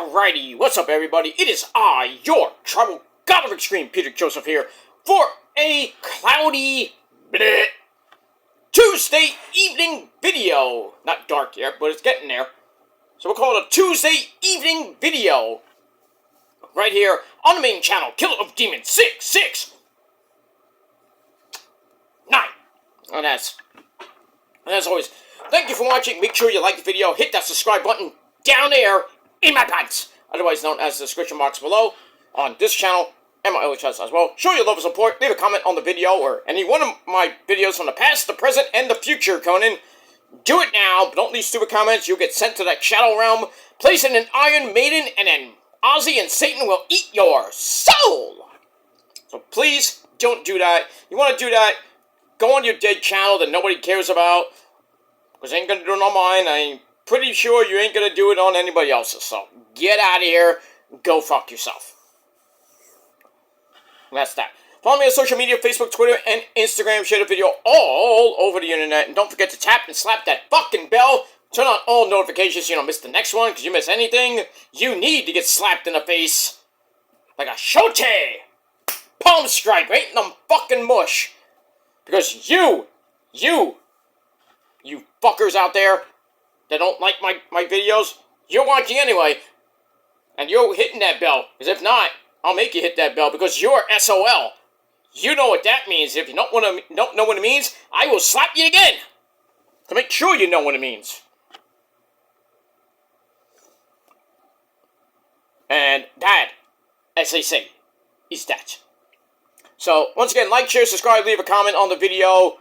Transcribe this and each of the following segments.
Alrighty, what's up everybody? It is I, your Tribal God of Extreme, Peter Joseph here, for a cloudy Tuesday evening video. Not dark yet, but it's getting there. So we'll call it a Tuesday evening video. Right here on the main channel, Killer of Demons 669. And as always, thank you for watching. Make sure you like the video, hit that subscribe button down there in my pants, otherwise known as the description box below, on this channel and my other channels as well. Show your love and support. Leave a comment on the video or any one of my videos from the past, the present, and the future, Conan. Do it now, but don't leave stupid comments. You'll get sent to that shadow realm, placed in an Iron Maiden, and then Ozzy and Satan will eat your soul. So please don't do that. You want to do that, go on your dead channel that nobody cares about, because I ain't gonna do it on mine. I'm pretty sure you ain't gonna do it on anybody else's. So get out of here. Go fuck yourself. And that's that. Follow me on social media, Facebook, Twitter, and Instagram. Share the video all over the internet. And don't forget to tap and slap that fucking bell. Turn on all notifications so you don't miss the next one. Because you miss anything, you need to get slapped in the face. Like a shote. Palm strike right in the fucking mush. Because you fuckers out there that don't like my videos, you're watching anyway, and you're hitting that bell, because if not, I'll make you hit that bell, because you're SOL. You know what that means. If you don't know what it means, I will slap you again, to make sure you know what it means. And that, as they say, is that. So, once again, like, share, subscribe, leave a comment on the video.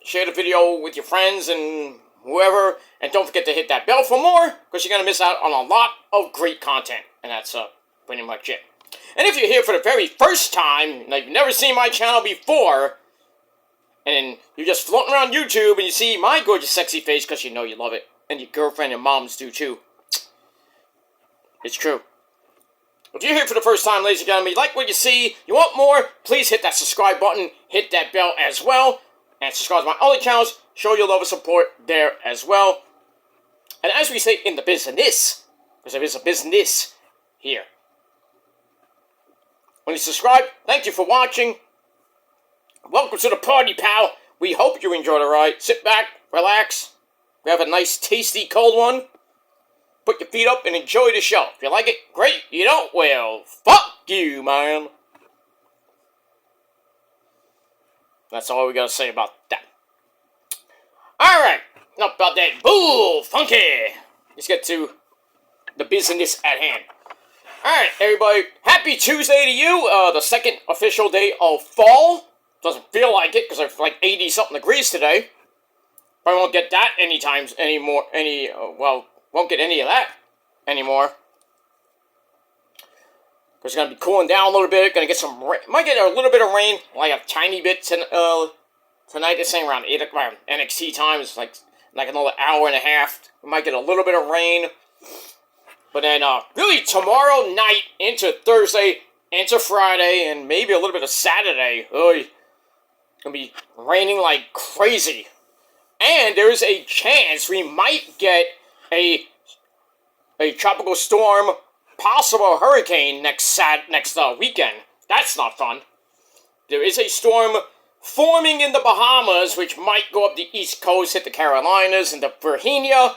Share the video with your friends and whoever. And don't forget to hit that bell for more, because you're going to miss out on a lot of great content. And that's pretty much it. And if you're here for the very first time, and you've never seen my channel before, and you're just floating around YouTube and you see my gorgeous sexy face because you know you love it, and your girlfriend and moms do too. It's true. If you're here for the first time, ladies and gentlemen, you like what you see, you want more, please hit that subscribe button, hit that bell as well, and subscribe to my other channels, show your love and support there as well. And as we say in the business, because there is a business here. When you subscribe, thank you for watching. Welcome to the party, pal. We hope you enjoy the ride. Sit back, relax, grab a nice, tasty, cold one. Put your feet up and enjoy the show. If you like it, great. You don't, well, fuck you, man. That's all we gotta say about that. Alright, enough about that bull funky. Let's get to the business at hand. Alright, everybody, happy Tuesday to you. The second official day of fall. Doesn't feel like it, because it's like 80-something degrees today. Probably won't get that won't get any of that anymore. It's going to be cooling down a little bit. Going to get some rain. Might get a little bit of rain, like a tiny bit tonight. It's saying around 8 o'clock NXT time. It's like another hour and a half. We might get a little bit of rain. But then really tomorrow night into Thursday, into Friday, and maybe a little bit of Saturday. It's going to be raining like crazy. And there's a chance we might get a tropical storm, possible hurricane next weekend. That's not fun. There is a storm forming in the Bahamas, which might go up the East Coast, hit the Carolinas, into Virginia,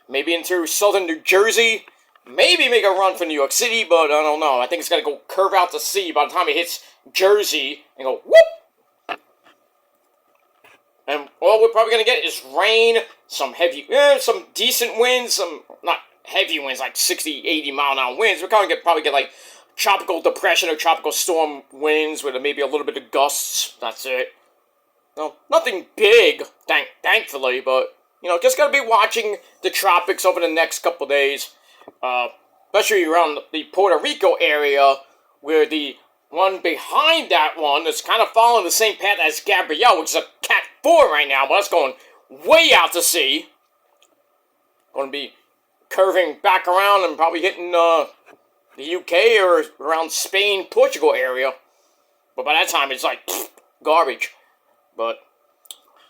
maybe into southern New Jersey, maybe make a run for New York City, but I don't know. I think it's going to go curve out to sea by the time it hits Jersey and go whoop. And all we're probably going to get is rain, some decent winds, some not heavy winds, like 60, 80 mile an hour winds. We're going to probably get like tropical depression or tropical storm winds with maybe a little bit of gusts. That's it. No, nothing big, thankfully, but, just got to be watching the tropics over the next couple days. Especially around the Puerto Rico area, where the one behind that one is kind of following the same path as Gabrielle, which is a Cat 4 right now, but that's going way out to sea. Going to be curving back around and probably hitting the UK or around Spain, Portugal area. But by that time, it's like garbage. But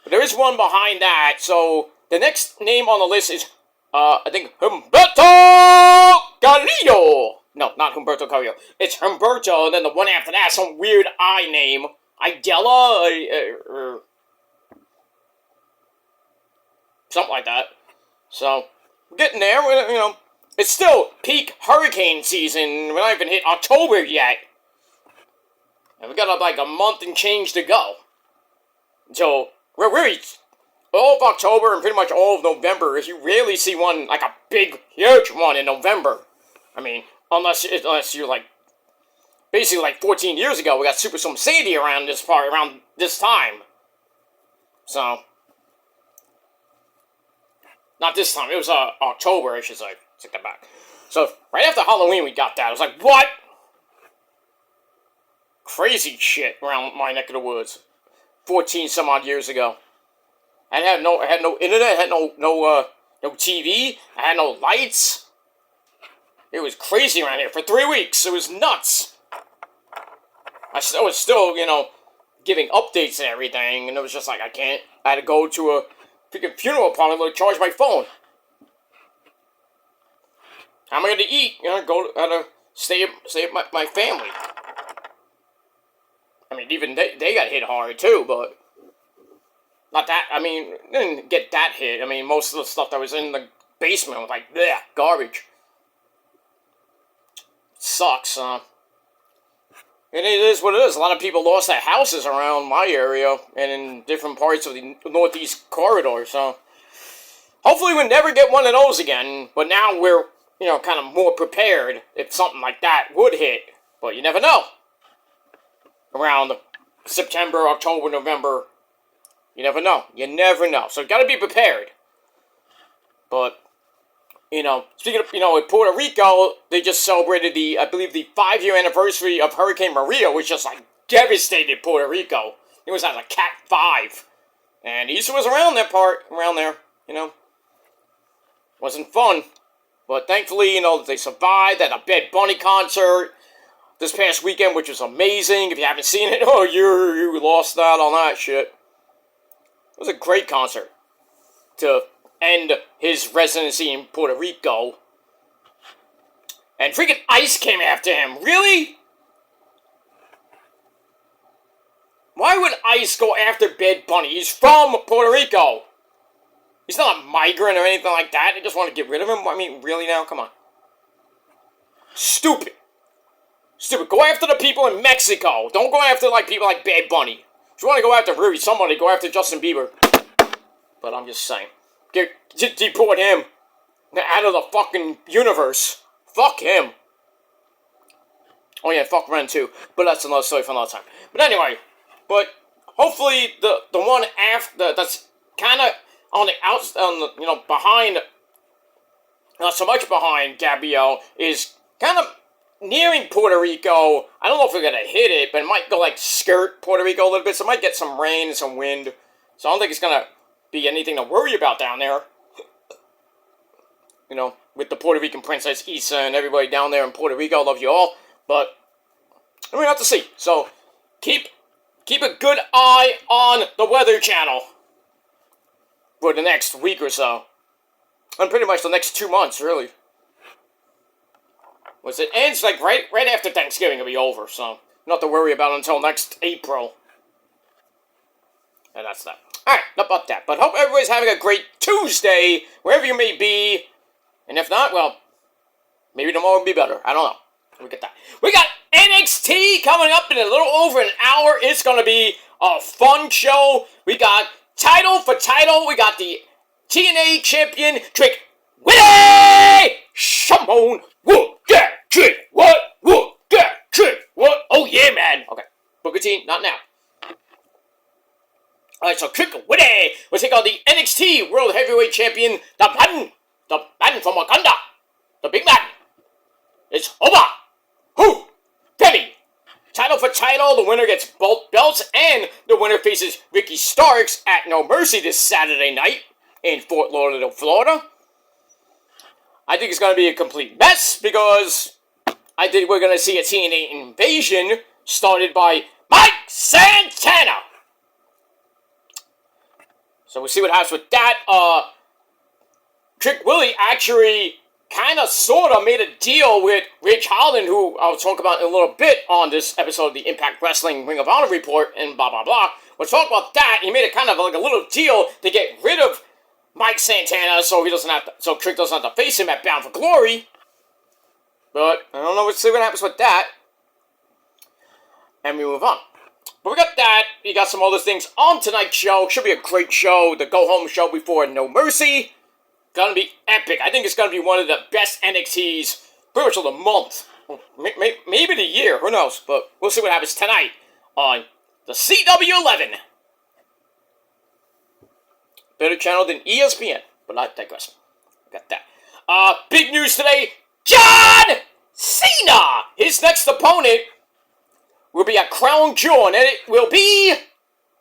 there is one behind that, so the next name on the list is I think Humberto Carrillo. No, not Humberto Carrillo. It's Humberto, and then the one after that, some weird I name. Idella, or something like that. So, we're getting there. It's still peak hurricane season. We're not even hit October yet. And we got like a month and change to go. So, we're really all of October and pretty much all of November. If you rarely see one, like a big, huge one in November. I mean, unless you're like, basically like 14 years ago, we got Superstorm Sandy around this time. So, not this time, it was October, I should say. Take that back. So, right after Halloween, we got that. I was like, what? Crazy shit around my neck of the woods. 14 some odd years ago. I had no internet, I had no TV, I had no lights. It was crazy around here for 3 weeks. It was nuts. I was still, giving updates and everything, and it was just like, I had to go to a freaking funeral parlor to charge my phone. How am I going to eat? I gotta stay at my family. I mean, even they got hit hard too, but not that. I mean, didn't get that hit. I mean, most of the stuff that was in the basement was like, bleh, garbage. Sucks, And it is what it is. A lot of people lost their houses around my area and in different parts of the Northeast corridor, so hopefully we never get one of those again, but now we're, kind of more prepared if something like that would hit, but you never know. Around September, October, November, you never know. You never know, so you gotta be prepared. But, speaking of, with Puerto Rico, they just celebrated the 5-year anniversary of Hurricane Maria, which just, devastated Puerto Rico. It was at a Cat 5. And Easter was around there, Wasn't fun. But thankfully, they survived at a Bad Bunny concert this past weekend, which was amazing. If you haven't seen it, you lost out on that shit. It was a great concert to end his residency in Puerto Rico. And freaking ICE came after him. Really? Why would ICE go after Bad Bunny? He's from Puerto Rico. He's not a migrant or anything like that. They just want to get rid of him. I mean, really now? Come on. Stupid. Go after the people in Mexico. Don't go after, people like Bad Bunny. If you want to go after really somebody, go after Justin Bieber. But I'm just saying. Deport him out of the fucking universe. Fuck him. Oh yeah, fuck Ren too. But that's another story for another time. But anyway, hopefully the one after that's kind of on the behind, not so much behind Gabrielle, is kind of nearing Puerto Rico. I don't know if we're gonna hit it, but it might go skirt Puerto Rico a little bit. So it might get some rain and some wind. So I don't think it's gonna be anything to worry about down there. With the Puerto Rican Princess Issa and everybody down there in Puerto Rico. Love you all. But we have to see. So keep a good eye on the Weather Channel for the next week or so. And pretty much the next 2 months, really. It ends right after Thanksgiving, it'll be over, so not to worry about until next April. And that's that. Alright, not about that. But hope everybody's having a great Tuesday, wherever you may be. And if not, well, maybe tomorrow will be better. I don't know. We get that. We got NXT coming up in a little over an hour. It's going to be a fun show. We got title for title. We got the TNA champion, Trick Willie! Shimon, whoop, that trick, what? Whoop, that trick, what? Oh yeah, man. Okay, Booker T, not now. Alright, so Trick Willie will take on the NXT World Heavyweight Champion, the man from Wakanda, the big man. It's Oba, who, Penny. Title for title, the winner gets both belts, and the winner faces Ricky Starks at No Mercy this Saturday night in Fort Lauderdale, Florida. I think it's going to be a complete mess, because I think we're going to see a TNA invasion started by Mike Santana. So we'll see what happens with that. Trick Willie actually kind of sort of made a deal with Ridge Holland, who I'll talk about in a little bit on this episode of the Impact Wrestling Ring of Honor report and blah blah blah. We'll talk about that. He made it kind of like a little deal to get rid of Mike Santana, so Trick doesn't have to face him at Bound for Glory. But I don't know. Let's see what happens with that, and we move on. But we got that. We got some other things on tonight's show. Should be a great show. The go home show before No Mercy. Gonna be epic. I think it's gonna be one of the best NXTs pretty much of the month. Maybe the year. Who knows? But we'll see what happens tonight on the CW11. Better channel than ESPN. But I digress. Got that. Big news today. John Cena! His next opponent will be a crown jewel, and it will be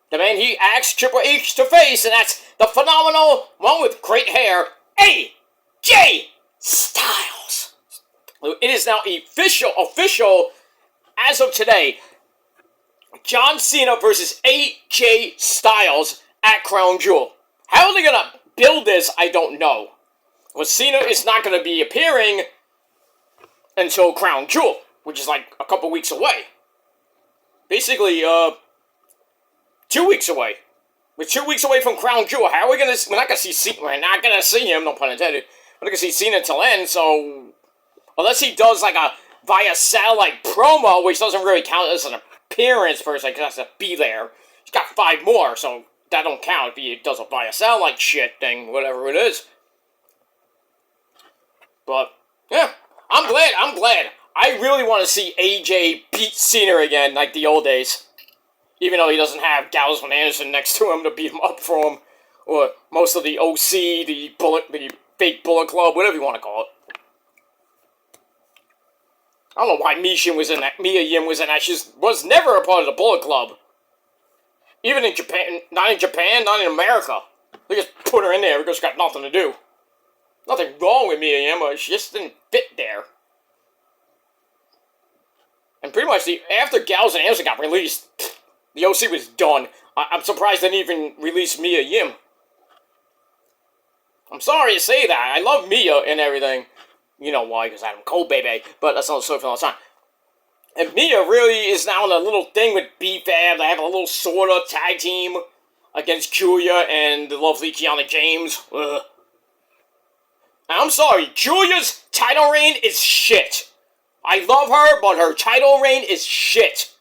the man he asked Triple H to face, and that's the phenomenal one with great hair, AJ Styles. It is now official as of today. John Cena versus AJ Styles at Crown Jewel. How are they gonna build this? I don't know. Well, Cena is not gonna be appearing until Crown Jewel, which is like a couple weeks away. Basically, 2 weeks away. We're 2 weeks away from Crown Jewel. How are we gonna? We're not gonna see him. No pun intended. We're not gonna see Cena until then. So, unless he does like a via satellite promo, which doesn't really count as an appearance per se, because he has to be there. He's got 5 more, so that don't count if he does a via satellite shit thing, whatever it is. But yeah, I'm glad. I really want to see AJ beat Cena again, like the old days. Even though he doesn't have Gallows and Anderson next to him to beat him up for him. Or most of the OC, the fake Bullet Club, whatever you want to call it. I don't know why Mia Yim was in that. She was never a part of the Bullet Club. Even in Japan, not in America. They just put her in there because she's got nothing to do. Nothing wrong with Mia Yim, but she just didn't fit there. And pretty much after Gallows and Anderson got released, the OC was done. I'm surprised they didn't even release Mia Yim. I'm sorry to say that. I love Mia and everything. You know why, because Adam Cole, baby. But that's another story for another time. And Mia really is now in a little thing with B-Fab. They have a little sort of tag team against Julia and the lovely Kiana James. Ugh. I'm sorry. Julia's title reign is shit. I love her, but her title reign is shit.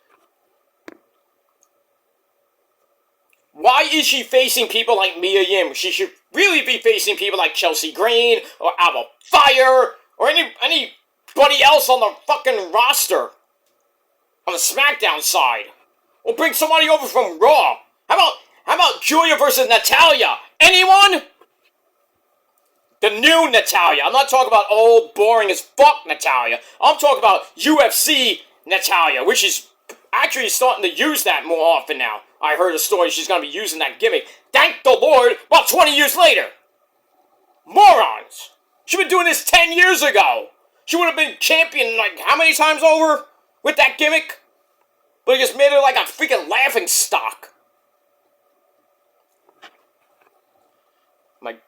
Why is she facing people like Mia Yim? She should really be facing people like Chelsea Green, or Alba Fire, or anybody else on the fucking roster. On the SmackDown side. Or bring somebody over from Raw. How about Julia versus Natalya? Anyone? The new Natalya. I'm not talking about old, boring as fuck Natalya. I'm talking about UFC Natalya, which is actually starting to use that more often now. I heard a story she's going to be using that gimmick. Thank the Lord, about 20 years later. Morons. She's been doing this 10 years ago. She would have been champion like how many times over with that gimmick? But it just made her like a freaking laughing stock. Like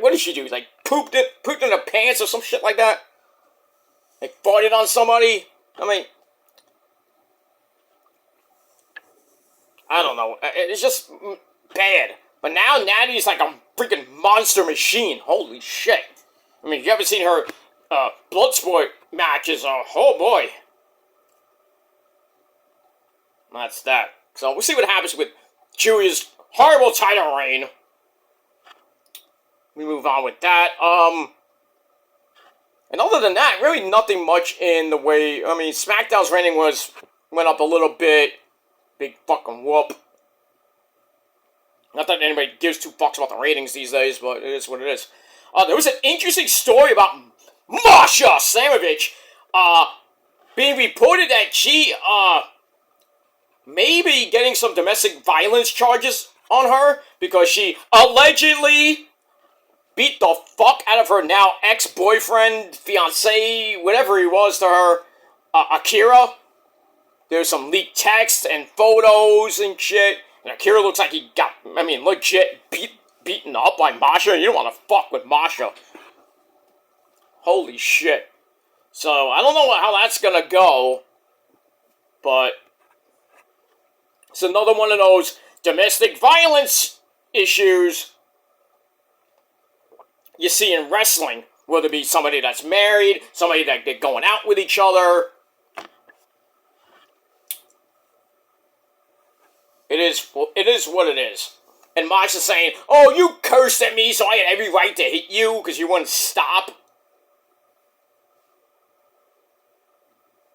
what did she do? Like pooped in her pants or some shit like that? Like farted on somebody? I mean, I don't know. It's just bad. But now Natty's like a freaking monster machine. Holy shit. I mean, if you haven't seen her Bloodsport matches, oh boy. That's that. So we'll see what happens with Julia's horrible title reign. We move on with that. And other than that, really nothing much in the way. I mean, SmackDown's rating went up a little bit. Big fucking whoop. Not that anybody gives 2 fucks about the ratings these days, but it is what it is. There was an interesting story about Masha Slamovich, being reported that she, may be getting some domestic violence charges on her because she allegedly beat the fuck out of her now ex-boyfriend, fiancé, whatever he was to her, Akira. There's some leaked text and photos and shit. And Akira looks like he got, legit beat beaten up by Masha. You don't want to fuck with Masha. Holy shit. So, I don't know how that's gonna go, but it's another one of those domestic violence issues you see in wrestling, whether it be somebody that's married, somebody that they're going out with each other. It is what it is. And Masha's saying, oh, you cursed at me, so I had every right to hit you because you wouldn't stop.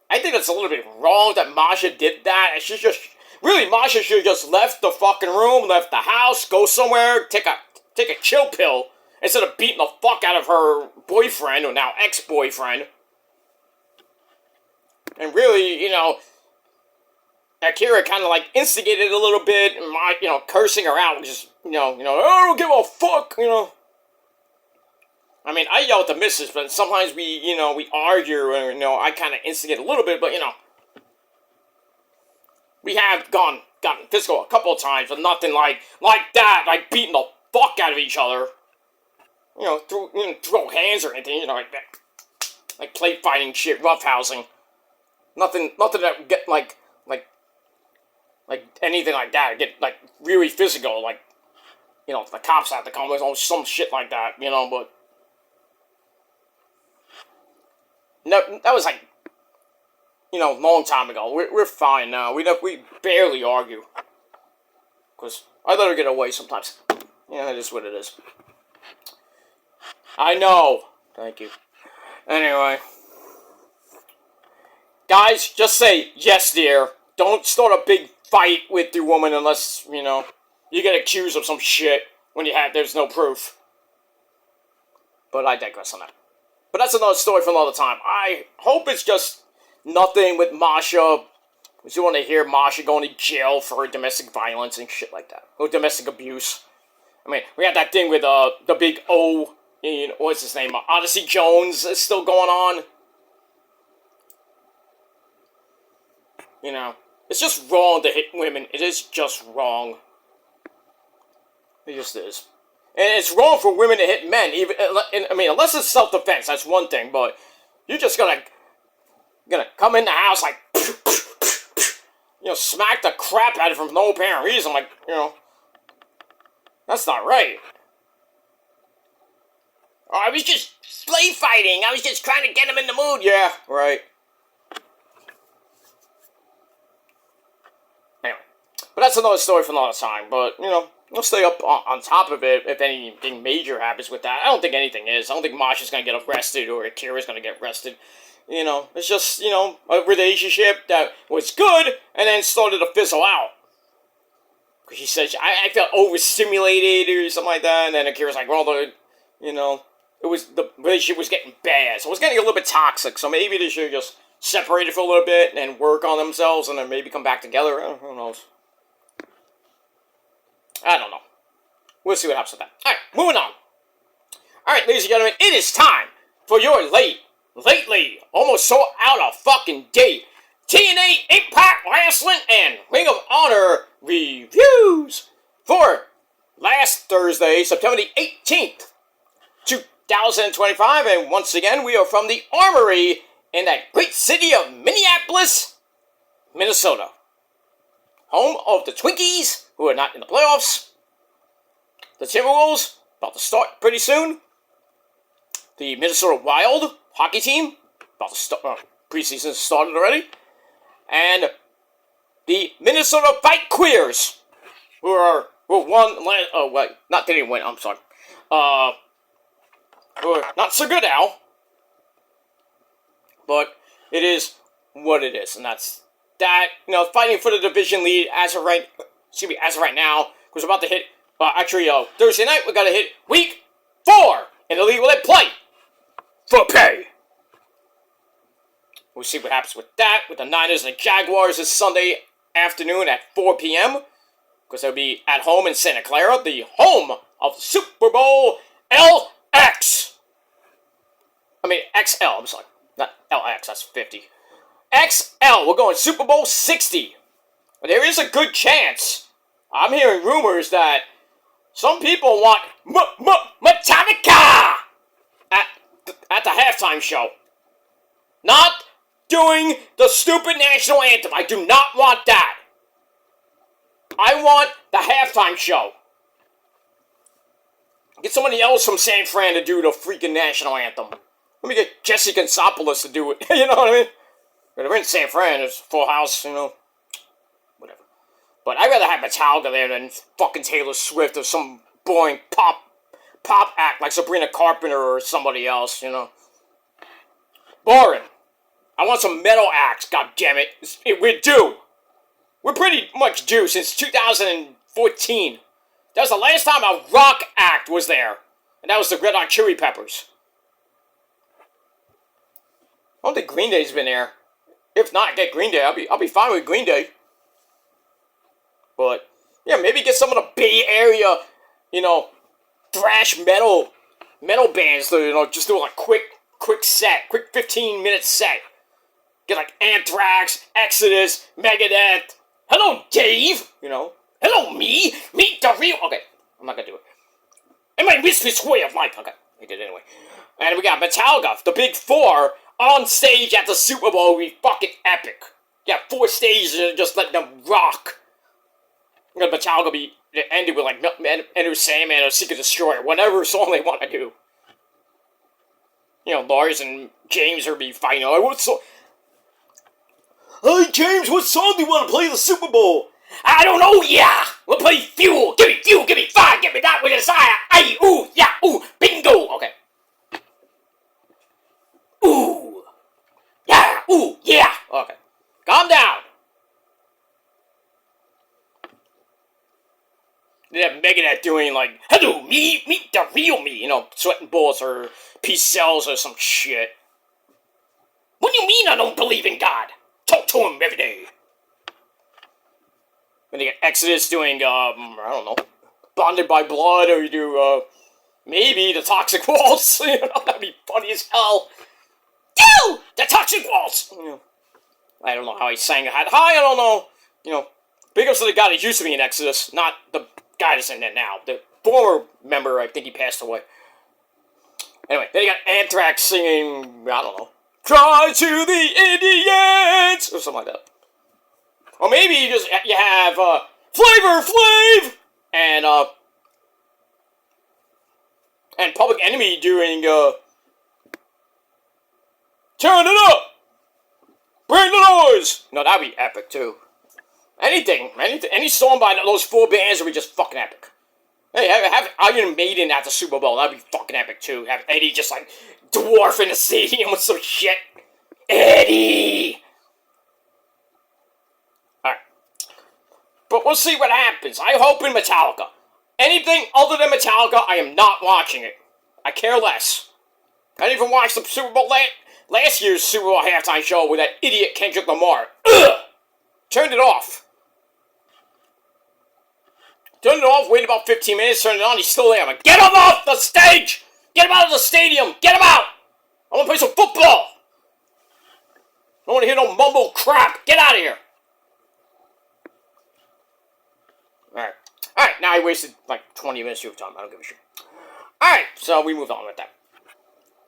I think it's a little bit wrong that Masha did that. Masha should have just left the fucking room, left the house, go somewhere, take a chill pill, instead of beating the fuck out of her boyfriend, or now ex-boyfriend. And really, Akira kind of like instigated a little bit, and cursing her out, just, I don't give a fuck, I mean, I yell at the missus, but sometimes we argue, and, I kind of instigate a little bit, but, we have gotten physical a couple of times, but nothing like that, like beating the fuck out of each other. Throw hands or anything, like that. Like play fighting shit, roughhousing. Nothing that get like anything like that, get like really physical, like, the cops have to come with some shit like that, but no, that was like, long time ago. We're fine now. We barely argue. Because I let her get away sometimes. Yeah, it is what it is. I know. Thank you. Anyway. Guys, just say, yes, dear. Don't start a big fight with your woman unless, you get accused of some shit when there's no proof. But I digress on that. But that's another story for another time. I hope it's just nothing with Masha. Because you want to hear Masha going to jail for domestic violence and shit like that. Or domestic abuse. I mean, we had that thing with the big O, what's his name? Odyssey Jones is still going on. It's just wrong to hit women. It is just wrong. It just is. And it's wrong for women to hit men, unless it's self-defense, that's one thing, but you're just gonna come in the house like, smack the crap out of him for no apparent reason, like, that's not right. Oh, I was just play fighting, I was just trying to get him in the mood, yeah, right. Anyway, but that's another story for another time, but, we'll stay up on top of it if anything major happens with that. I don't think anything is. I don't think Masha's going to get arrested or Akira's going to get arrested. It's just, a relationship that was good and then started to fizzle out. Because she said, I felt overstimulated or something like that. And then Akira's like, well, the relationship was getting bad. So it was getting a little bit toxic. So maybe they should have just separated for a little bit and work on themselves and then maybe come back together. Who knows? I don't know. We'll see what happens with that. Alright, moving on. Alright, ladies and gentlemen, it is time for your lately, almost so out of fucking date, TNA, Impact Wrestling, and Ring of Honor reviews for last Thursday, September the 18th, 2025, and once again, we are from the Armory in that great city of Minneapolis, Minnesota. Home of the Twinkies, who are not in the playoffs. The Timberwolves, about to start pretty soon. The Minnesota Wild hockey team, about to start, preseason started already. And the Minnesota Fight Queers, who didn't win, I'm sorry. Who are not so good now. But it is what it is, and that's that, fighting for the division lead as of right now, because we're about to hit, Thursday night, we got to hit week 4 in the league where they play for pay. We'll see what happens with that, with the Niners and the Jaguars this Sunday afternoon at 4 p.m., because they'll be at home in Santa Clara, the home of Super Bowl LX. XL, I'm sorry, not LX, that's 50. XL, we're going Super Bowl 60. There is a good chance. I'm hearing rumors that Some people want Metallica at the halftime show. Not doing the stupid national anthem. I do not want that. I want the halftime show. Get somebody else from San Fran to do the freaking national anthem. Let me get Jesse Gonzopoulos to do it. You know what I mean? But they're in San Fran. It's Full House, you know. Whatever. But I'd rather have Metallica there than fucking Taylor Swift or some boring pop act like Sabrina Carpenter or somebody else, you know. Boring. I want some metal acts, goddammit. We're due. We're pretty much due since 2014. That was the last time a rock act was there. And that was the Red Hot Chili Peppers. I don't think Green Day's been there. If not, get Green Day. I'll be fine with Green Day. But yeah, maybe get some of the Bay Area, you know, thrash metal bands to, you know, just do a quick set, quick 15-minute set. Get like Anthrax, Exodus, Megadeth. Hello, Dave. You know, hello, me. Meet the real. Okay, I'm not gonna do it. And my misfits way of life. Okay, I did it anyway. And we got Metallica, the Big Four, on stage at the Super Bowl. We fucking epic. Yeah, 4 stages and just let them rock. And Metallica be ended with like Enter Sandman or Seek and Destroy, whatever song they want to do. You know, Lars and James are be fighting. Like, what song? Hey James, what song do you want to play in the Super Bowl? I don't know, yeah. We'll play Fuel. Give me fire, give me that with desire. Ay, ooh, yeah, ooh, bingo. Okay. Ooh. Yeah, ooh, yeah. Okay. Calm down. They have Megadeth doing like, hello, me, meet the real me. You know, Sweating Bullets or Peace Cells or some shit. What do you mean I don't believe in God? Talk to him every day. Then you get Exodus doing, I don't know, Bonded by Blood, or you do, maybe the Toxic Waltz. You know, that'd be funny as hell. Yo! The Toxic Waltz! You know, I don't know how he sang that high, I don't know. You know, big ups to the guy that used to be in Exodus, not the guy that's in it now. The former member, I think he passed away. Anyway, then you got Anthrax singing, I don't know, Cry to the Indians! Or something like that. Or maybe you have, Flavor Flav! And Public Enemy doing, Turn it up! Bring the noise! No, that'd be epic, too. Anything, any song by those 4 bands would be just fucking epic. Hey, have Iron Maiden at the Super Bowl, that'd be fucking epic, too. Have Eddie just, like, dwarf in the stadium with some shit. Eddie! Alright. But we'll see what happens. I hope in Metallica. Anything other than Metallica, I am not watching it. I care less. I didn't even watch the Super Bowl last year's Super Bowl halftime show with that idiot Kendrick Lamar. Ugh! Turned it off. Turned it off, waited about 15 minutes, turned it on, he's still there. I'm like, get him off the stage! Get him out of the stadium! Get him out! I want to play some football! I don't want to hear no mumble crap! Get out of here! Alright, now I wasted like 20 minutes of your time. I don't give a shit. Alright, so we moved on with that.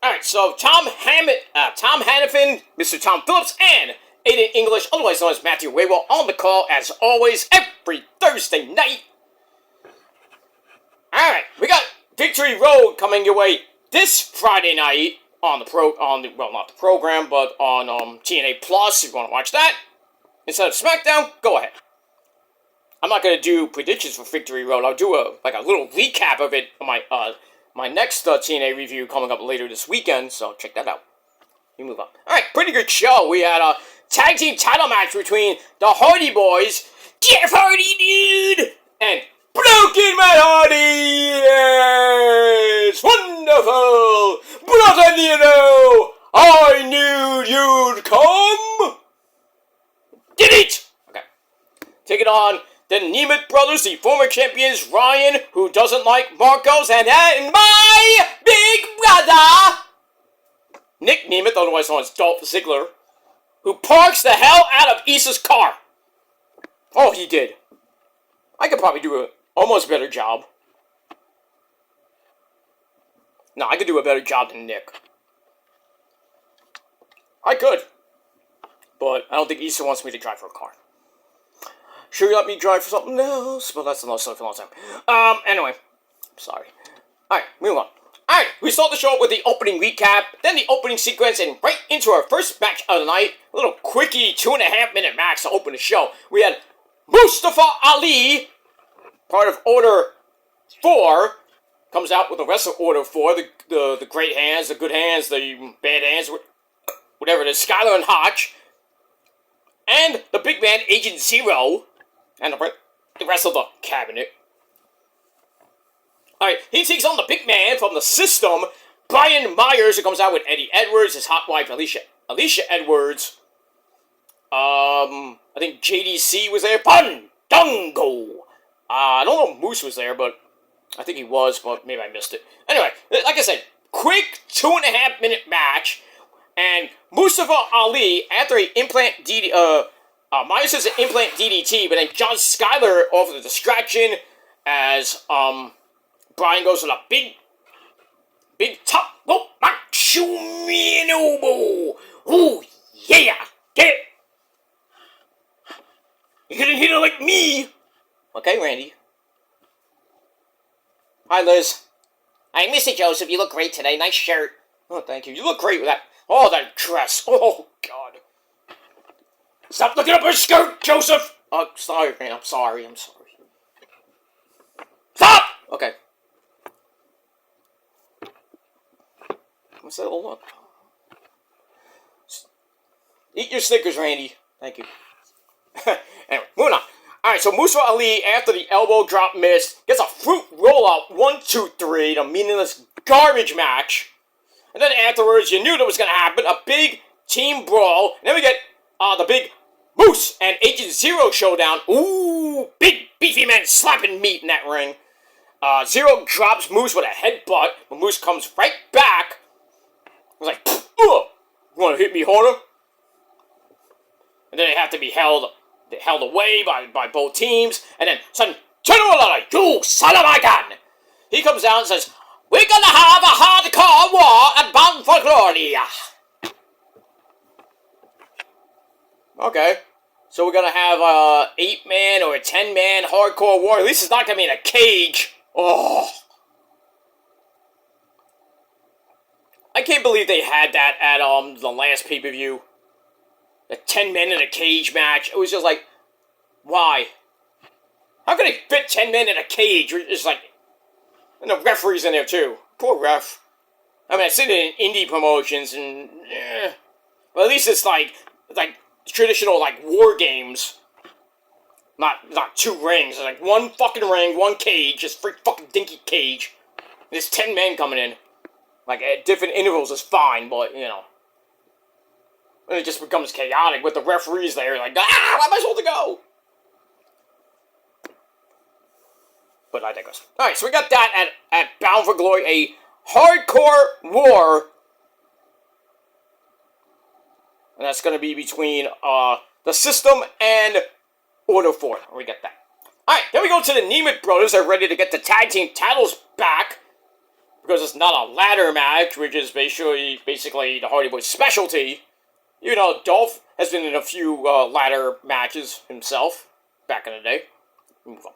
Alright, so Tom Hannafin, Mr. Tom Phillips, and Aiden English, otherwise known as Matthew Waywell, on the call as always every Thursday night. Alright, we got Victory Road coming your way this Friday night on well, not the program, but on TNA Plus. If you want to watch that instead of SmackDown, go ahead. I'm not gonna do predictions for Victory Road. I'll do a little recap of it on my next TNA review coming up later this weekend. So check that out. We move on. All right, pretty good show. We had a tag team title match between the Hardy Boys, Jeff Hardy, dude, and Broken Matt Hardy. Yes, wonderful, brother Nero. I knew you'd come. Did it? Okay. Take it on the Nemeth brothers, the former champions, Ryan, who doesn't like Marcos, and my big brother, Nick Nemeth, otherwise known as Dolph Ziggler, who parks the hell out of Issa's car. Oh, he did. I could probably do an almost better job. No, I could do a better job than Nick. I could. But I don't think Issa wants me to drive her car. Sure, you let me drive for something else, but that's another story for a long time. Anyway. Sorry. Alright, move on. Alright, we start the show with the opening recap, then the opening sequence, and right into our first match of the night. A little quickie 2.5-minute match to open the show. We had Mustafa Ali, part of Order 4, comes out with the rest of Order 4, the great hands, the good hands, the bad hands, whatever it is, Skylar and Hotch, and the big man, Agent Zero, and the rest of the cabinet. Alright, he takes on the big man from the System, Brian Myers, who comes out with Eddie Edwards, his hot wife, Alicia Edwards. I think JDC was there. Pandungo! I don't know if Moose was there, but I think he was, but maybe I missed it. Anyway, like I said, quick 2.5-minute match, and Mustafa Ali, after he implant Myers says an implant DDT, but then John Skyler offers a distraction as, Brian goes with a big top rope Macho-Man elbow. Ooh, yeah, get it. You couldn't hit it like me. Okay, Randy. Hi, Liz. Hi, Mr. Joseph. You look great today. Nice shirt. Oh, thank you. You look great with that. Oh, that dress. Oh, God. Stop looking up her skirt, Joseph. Oh, sorry, man. I'm sorry. Stop! Okay. What's that little look? Eat your Snickers, Randy. Thank you. Anyway, moving on. Alright, so Mustafa Ali, after the elbow drop miss, gets a fruit rollout 1-2-3, the meaningless garbage match. And then afterwards, you knew that was going to happen, a big team brawl. And then we get the big Moose and Agent Zero showdown. Ooh, big beefy men slapping meat in that ring. Zero drops Moose with a headbutt, but Moose comes right back. I was like, you want to hit me harder? And then they have to be held away by both teams. And then sudden, General, you son of a gun! He comes out and says, we're gonna have a hardcore war at Bound for Glory. Okay. So we're gonna have a 8-man or a 10-man hardcore war. At least it's not gonna be in a cage. Oh. I can't believe they had that at the last pay-per-view. The 10 men in a cage match. It was just like, why? How can they fit 10 men in a cage? It's like, and the referee's in there too. Poor ref. I mean, I sit in indie promotions and, well, at least it's like traditional like war games. Not 2 rings. It's like 1 fucking ring, 1 cage, just free fucking dinky cage. And there's 10 men coming in. Like, at different intervals is fine, but, you know. And it just becomes chaotic with the referees there, like, where am I supposed to go? But I digress. Alright, so we got that at Bound for Glory, a hardcore war. And that's going to be between the System and Order 4. We got that. Alright, then we go to the Nemeth brothers. They're ready to get the tag team titles back. Because it's not a ladder match, which is basically the Hardy Boys' specialty. You know, Dolph has been in a few ladder matches himself back in the day. Move on.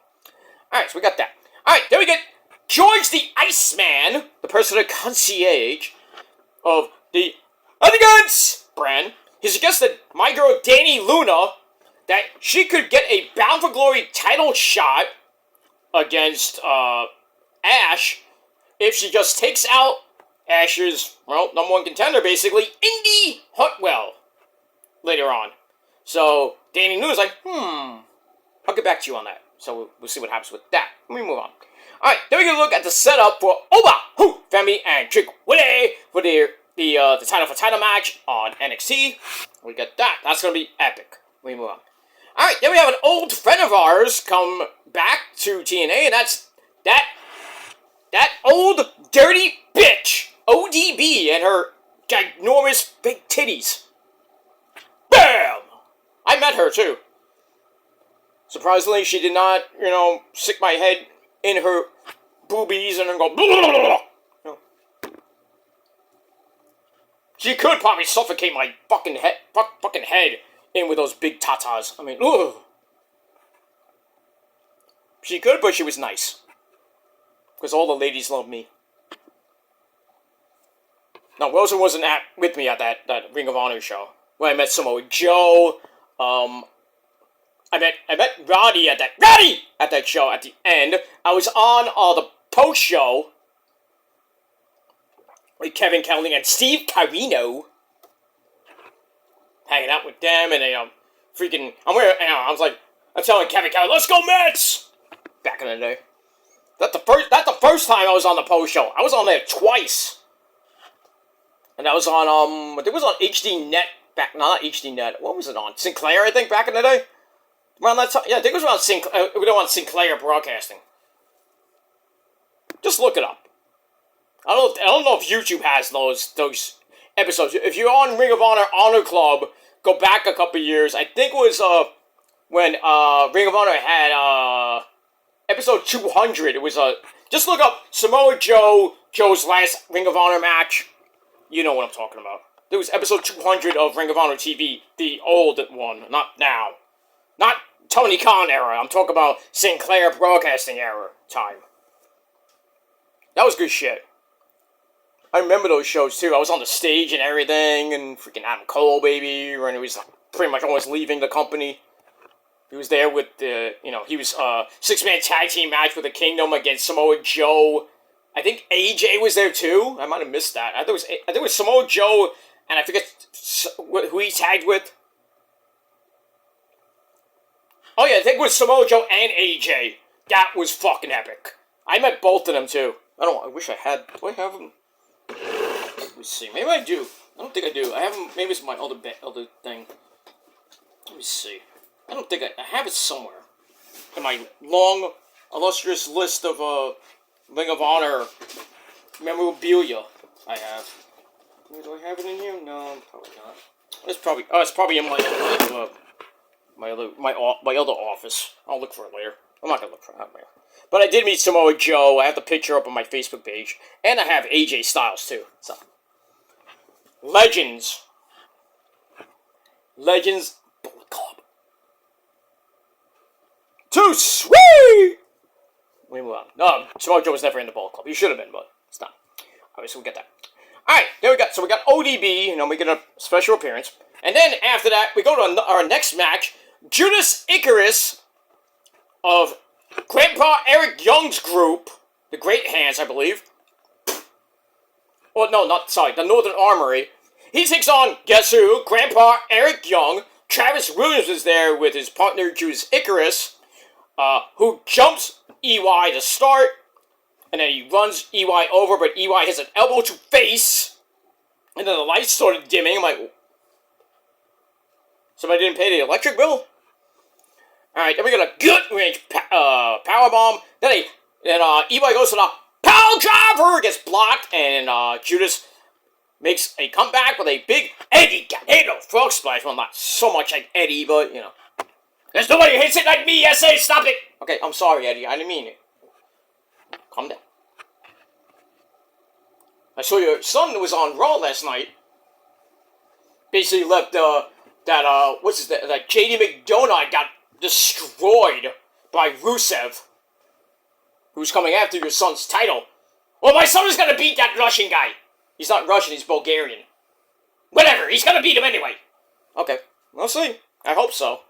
Alright, so we got that. Alright, then we get George the Iceman, the personal concierge of the Elegance brand. He suggested my girl Dani Luna that she could get a Bound for Glory title shot against Ash if she just takes out Ash's, well, number 1 contender, basically, Indy Hartwell, later on. So, Dani Luna's like, I'll get back to you on that. So, we'll see what happens with that. Let me move on. Alright, then we're going to look at the setup for Oba, Femi, and Trick Willie for the title match on NXT. We got that. That's going to be epic. Let me move on. Alright, then we have an old friend of ours come back to TNA, and that's that old dirty bitch, ODB, and her ginormous big titties. Bam! I met her, too. Surprisingly, she did not, stick my head in her boobies and then go, blah, blah, blah, blah. She could probably suffocate my fucking head in with those big tatas. I mean, ugh. She could, but she was nice. Because all the ladies love me. Now, Rosa wasn't with me at that Ring of Honor show. When I met Samoa Joe, I met Roddy at that show at the end. I was on the post show with Kevin Kelly and Steve Carino, hanging out with them, and I'm telling Kevin Kelly, let's go Mets! Back in the day. That's the first time I was on the post show. I was on there twice. And I was on, I think it was on HD Net not HD Net, what was it on? Sinclair, I think, back in the day? Around that time, yeah, I think it was around Sinclair Broadcasting. Just look it up. I don't know if YouTube has those episodes. If you're on Ring of Honor Club, go back a couple years. I think it was when Ring of Honor had episode 200. It was just look up Samoa Joe's last Ring of Honor match. You know what I'm talking about. It was episode 200 of Ring of Honor TV, the old one, not now. Not Tony Khan era. I'm talking about Sinclair Broadcasting era time. That was good shit. I remember those shows too. I was on the stage and everything, and freaking Adam Cole, baby, when he was pretty much almost leaving the company. He was there with he was six-man tag team match with the Kingdom against Samoa Joe. I think AJ was there too. I might have missed that. I think it was Samoa Joe, and I forget who he tagged with. Oh yeah, I think it was Samoa Joe and AJ. That was fucking epic. I met both of them too. I wish I had. Do I have them? Let's see. Maybe I do. I don't think I do. I have them. Maybe it's my other thing. Let me see. I don't think I have it somewhere in my long, illustrious list of Ring of Honor memorabilia. I have. Do I have it in here? No, probably not. It's probably in my other office. I'll look for it later. I'm not gonna look for it later. But I did meet Samoa Joe. I have the picture up on my Facebook page, and I have AJ Styles too. So, Legends Bullet Club. Too sweet! We move on. No, Samoa Joe was never in the Bullet Club. He should have been, but it's not. Alright, so we get that. Alright, there we go. So we got ODB, we get a special appearance. And then after that, we go to our next match. Judas Icarus of Grandpa Eric Young's group, the Great Hands, I believe. Well, no, the Northern Armory. He takes on, guess who? Grandpa Eric Young. Travis Williams is there with his partner, Judas Icarus, who jumps EY to start, and then he runs EY over, but EY has an elbow to face, and then the lights started dimming. I'm like, somebody didn't pay the electric bill? Alright, then we got a good range powerbomb. Then EY goes to the power driver, gets blocked, and Judas makes a comeback with a big Eddie Guerrero frog splash. Well, not so much like Eddie, but, there's nobody who hits it like me, SA, stop it! Okay, I'm sorry, Eddie, I didn't mean it. Calm down. I saw your son was on Raw last night. Basically left, JD McDonough got destroyed by Rusev, who's coming after your son's title. Well, my son is gonna beat that Russian guy. He's not Russian, he's Bulgarian. Whatever, he's gonna beat him anyway. Okay, we'll see. I hope so.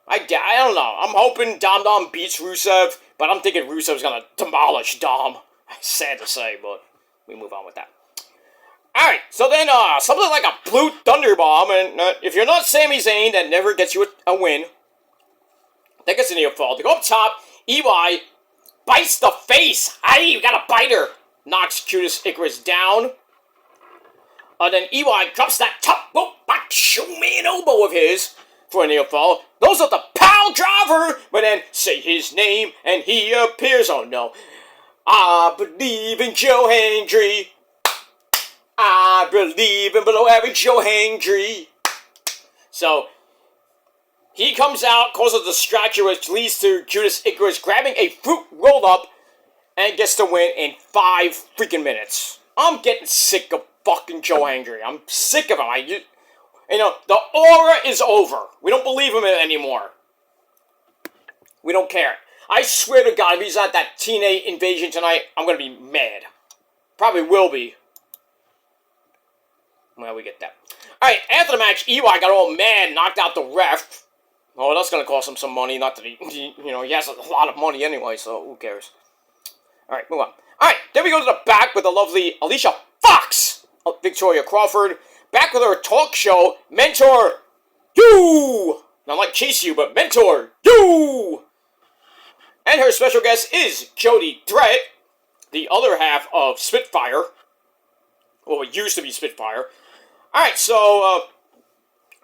I don't know. I'm hoping Dom beats Rusev, but I'm thinking Rusev's gonna demolish Dom. Sad to say, but we move on with that. Alright, so then, something like a Blue Thunder Bomb, and if you're not Sami Zayn, that never gets you a win. I think it's in your fault. To go up top, EY bites the face. Hey, you got a biter. Knocks Judas Icarus down. Then EY drops that top rope back showman elbow of his for a near fall. Those are the pile driver, but then say his name and he appears. Oh no. I believe in Joe Hendry. I believe in below average Joe Hendry. So, he comes out, causes a distraction, which leads to Judas Icarus grabbing a fruit roll-up and gets the win in 5 freaking minutes. I'm getting sick of fucking Joe Hendry. I'm sick of him. The aura is over. We don't believe him anymore. We don't care. I swear to God, if he's at that TNA invasion tonight, I'm gonna be mad. Probably will be. Well, we get that. Alright, after the match, EY got all mad, knocked out the ref. Oh, that's gonna cost him some money. Not that he has a lot of money anyway, so who cares? Alright, move on. Alright, then we go to the back with the lovely Alicia Fox, Victoria Crawford, back with her talk show, Mentor You! Not like Chase You, but Mentor You! And her special guest is Jody Dredd, the other half of Spitfire. Well, it used to be Spitfire. Alright, so,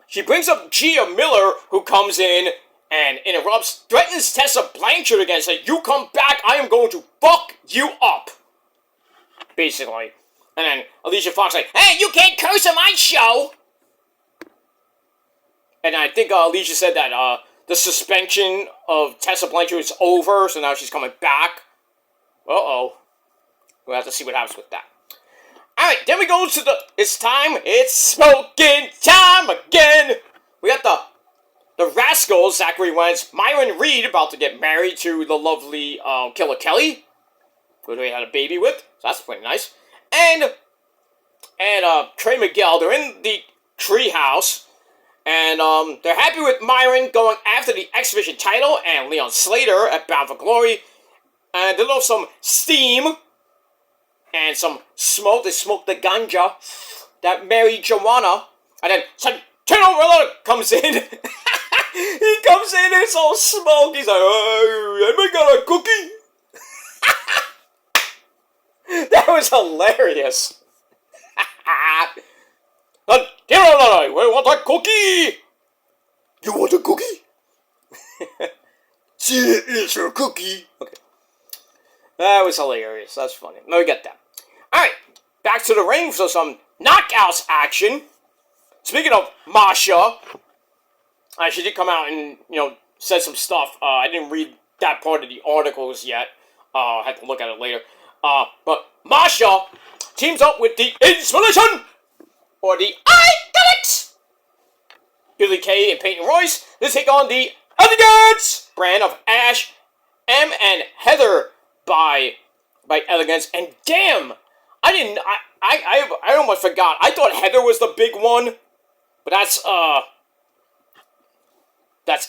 she brings up Gia Miller, who comes in and interrupts, threatens Tessa Blanchard again, saying, "You come back, I am going to fuck you up." Basically. And then Alicia Fox like, "Hey, you can't curse on my show!" And I think Alicia said that the suspension of Tessa Blanchard is over, so now she's coming back. Uh-oh. We'll have to see what happens with that. Alright, then we go to it's smoking time again! We got the Rascals, Zachary Wentz, Myron Reed about to get married to the lovely Killer Kelly, who they had a baby with, so that's pretty nice. And Trey Miguel, they're in the treehouse, and they're happy with Myron going after the X Division title, and Leon Slater at Bound for Glory, and they love some steam, and some smoke. They smoke the ganja that Mary Joanna, and then Santino Marella comes in. He comes in, it's all smoke. He's like, "Hey, anybody got a cookie?" That was hilarious. Santino, we want a cookie. You want a cookie? Here is your cookie. Okay. That was hilarious. That's funny. No, we get that. Alright, back to the ring for some knockouts action. Speaking of Masha, she did come out and, said some stuff. I didn't read that part of the articles yet. I had to look at it later. But Masha teams up with the Inspiration, or the Iconics, Billy Kay and Peyton Royce. They take on the Elegance brand of Ash, M, and Heather by Elegance. And damn, I almost forgot. I thought Heather was the big one, but that's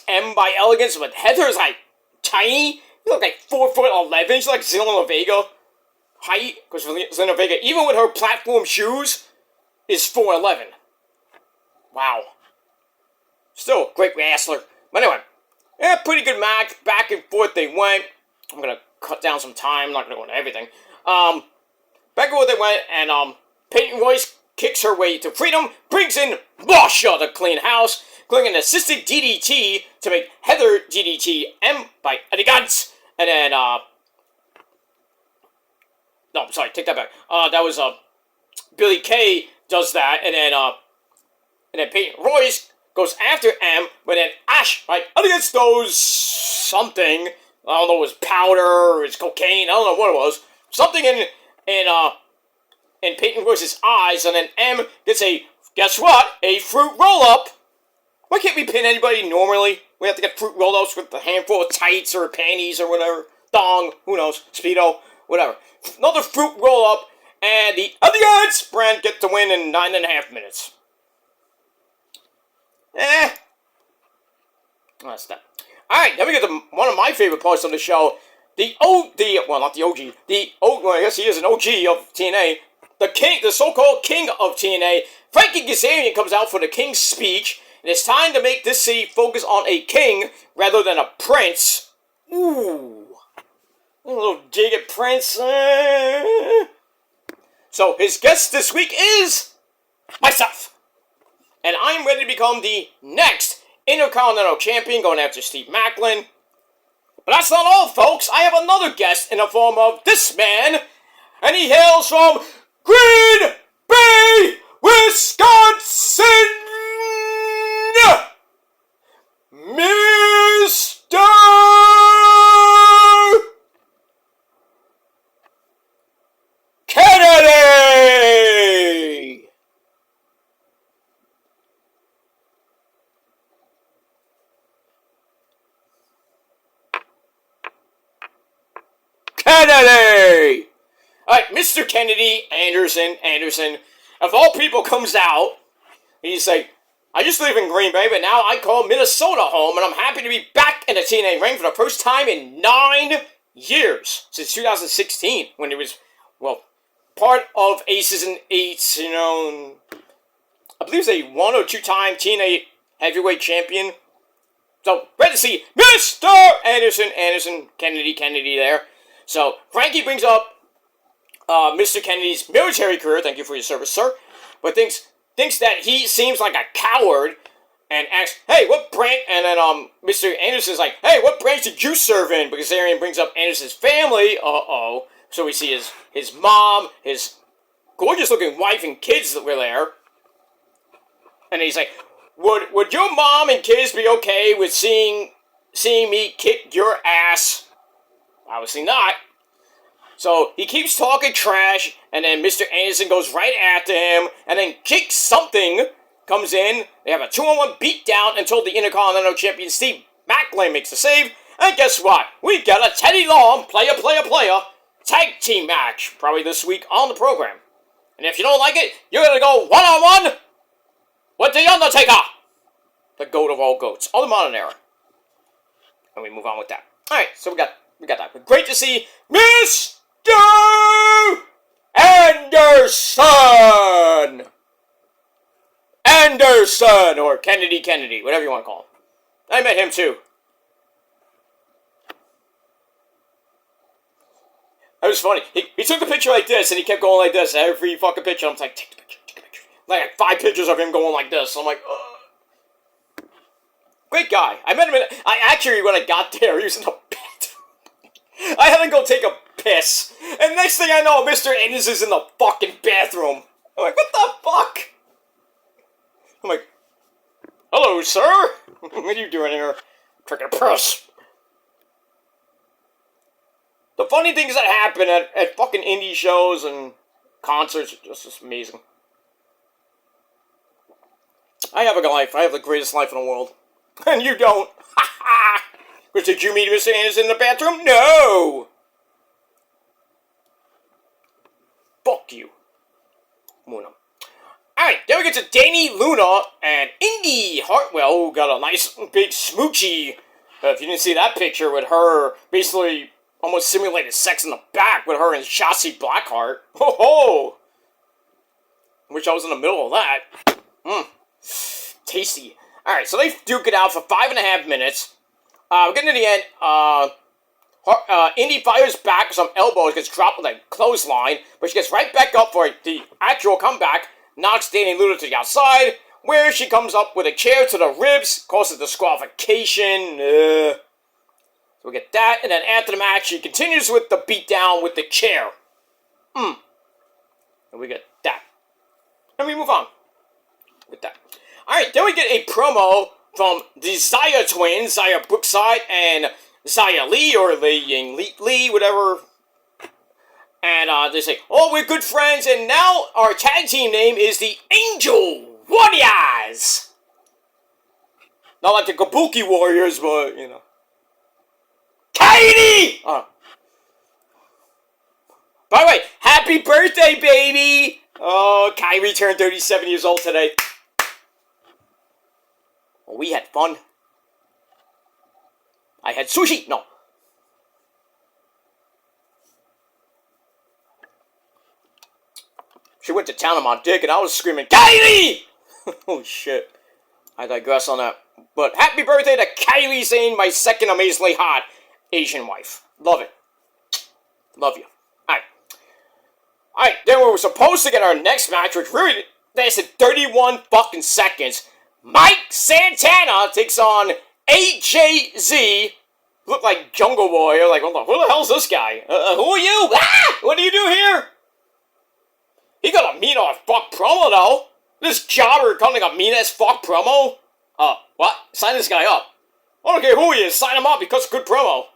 M by Elegance. But Heather's like tiny. She looks like 4'11". She's like Zelina Vega height, because Zelina Vega, even with her platform shoes, is 4'11". Wow. Still, great wrestler. But anyway, yeah, pretty good match. Back and forth they went. I'm gonna cut down some time. I'm not gonna go into everything. Back and forth they went, and Peyton Royce kicks her way to freedom, brings in Masha to clean house, clicking an assisted DDT to make Heather DDT M by Elegance, and then no, sorry, take that back. That was Billy Kay does that, and then Peyton Royce goes after M, but then Ash, right, Elegance does something. I don't know, it was powder or it's cocaine. I don't know what it was. Something in Peyton Royce's eyes, and then M gets guess what? A fruit roll-up. Why can't we pin anybody normally? We have to get fruit roll-ups with a handful of tights or panties or whatever. Thong, who knows, Speedo, whatever. Another fruit roll-up, and the Elegance brand get to win in 9.5 minutes. That's that. Alright, then we get to one of my favorite parts of the show. Well, not the OG. Well, I guess he is an OG of TNA. The so-called king of TNA, Frankie Kazarian, comes out for the king's speech. And it's time to make this city focus on a king rather than a prince. Ooh. A little dig at Prince. So, his guest this week is myself. And I'm ready to become the next Intercontinental Champion, going after Steve Maclin. But that's not all, folks. I have another guest in the form of this man. And he hails from Green Bay, Wisconsin. Mr. Kennedy! Alright, Mr. Kennedy Anderson, of all people, comes out. He's like, I used to live in Green Bay, but now I call Minnesota home, and I'm happy to be back in the TNA ring for the first time in 9 years. Since 2016, when it was, well, part of Aces and Eights, you know. I believe he's a 1 or 2 time TNA heavyweight champion. So, great to see Mr. Anderson, Kennedy there. So, Frankie brings up Mr. Kennedy's military career. Thank you for your service, sir. But thinks that he seems like a coward and asks, hey, what branch? And then Mr. Anderson's like, hey, what branch did you serve in? Because Arian brings up Anderson's family. Uh-oh. So we see his mom, his gorgeous-looking wife and kids that were there. And he's like, would your mom and kids be okay with seeing me kick your ass? Obviously not. So he keeps talking trash, and then Mr. Anderson goes right after him, and then kicks something, comes in, they have a 2-on-1 beatdown until the Intercontinental Champion Steve Maclin makes the save, and guess what? We got a Teddy Long player tag team match, probably this week on the program. And if you don't like it, you're gonna go one-on-one with The Undertaker, the goat of all goats, of the modern era. And we move on with that. Alright, so we got that. But great to see Mr. Anderson, or Kennedy, whatever you want to call him. I met him too. It was funny. He took a picture like this, and he kept going like this every fucking picture. I'm like, take the picture. Like 5 pictures of him going like this. I'm like, ugh. Great guy. I met him when I got there, he was in the bathroom. I had to go take a piss. And next thing I know, Mr. Anderson's in the fucking bathroom. I'm like, what the fuck? I'm like, hello, sir. What are you doing here? Taking a piss. The funny things that happen at fucking indie shows and concerts are just amazing. I have a life. I have the greatest life in the world. And you don't. Ha ha! Because did you meet Mr. Anderson in the bathroom? No! Fuck you. Luna. Alright, then we get to Danny Luna and Indy Hartwell, who got a nice big smoochie. If you didn't see that picture with her basically almost simulated sex in the back with her and Shotzi Blackheart. Ho ho! Wish I was in the middle of that. Tasty. Alright, so they duke it out for 5.5 minutes. We're getting to the end. Indy fires back with some elbows, gets dropped with a clothesline, but she gets right back up for the actual comeback, knocks Danny Luna to the outside, where she comes up with a chair to the ribs, causes disqualification. So we get that, and then after the match, she continues with the beatdown with the chair. And we get that. And we move on with that. Alright, then we get a promo from the Zaya twins, Zaya Brookside and Zaya Lee, or Lee Ying Lee, whatever. And they say, oh, we're good friends, and now our tag team name is the Angel Warriors. Not like the Kabuki Warriors, but, you know. Katie! By the way, happy birthday, baby! Oh, Kyrie turned 37 years old today. Well, we had fun. I had sushi. No. She went to town on my dick and I was screaming, Kylie! Oh, shit. I digress on that. But happy birthday to Kylie Zane, my second amazingly hot Asian wife. Love it. Love you. Alright, then we were supposed to get our next match, which really lasted 31 fucking seconds. Mike Santana takes on AJZ. Look like Jungle Boy. You're like, who the hell's this guy? Who are you? Ah! What do you do here? He got a mean-ass fuck promo, though. This jobber cutting a mean-ass fuck promo? What? Sign this guy up. I don't care who he is. Sign him up. He cuts a good promo.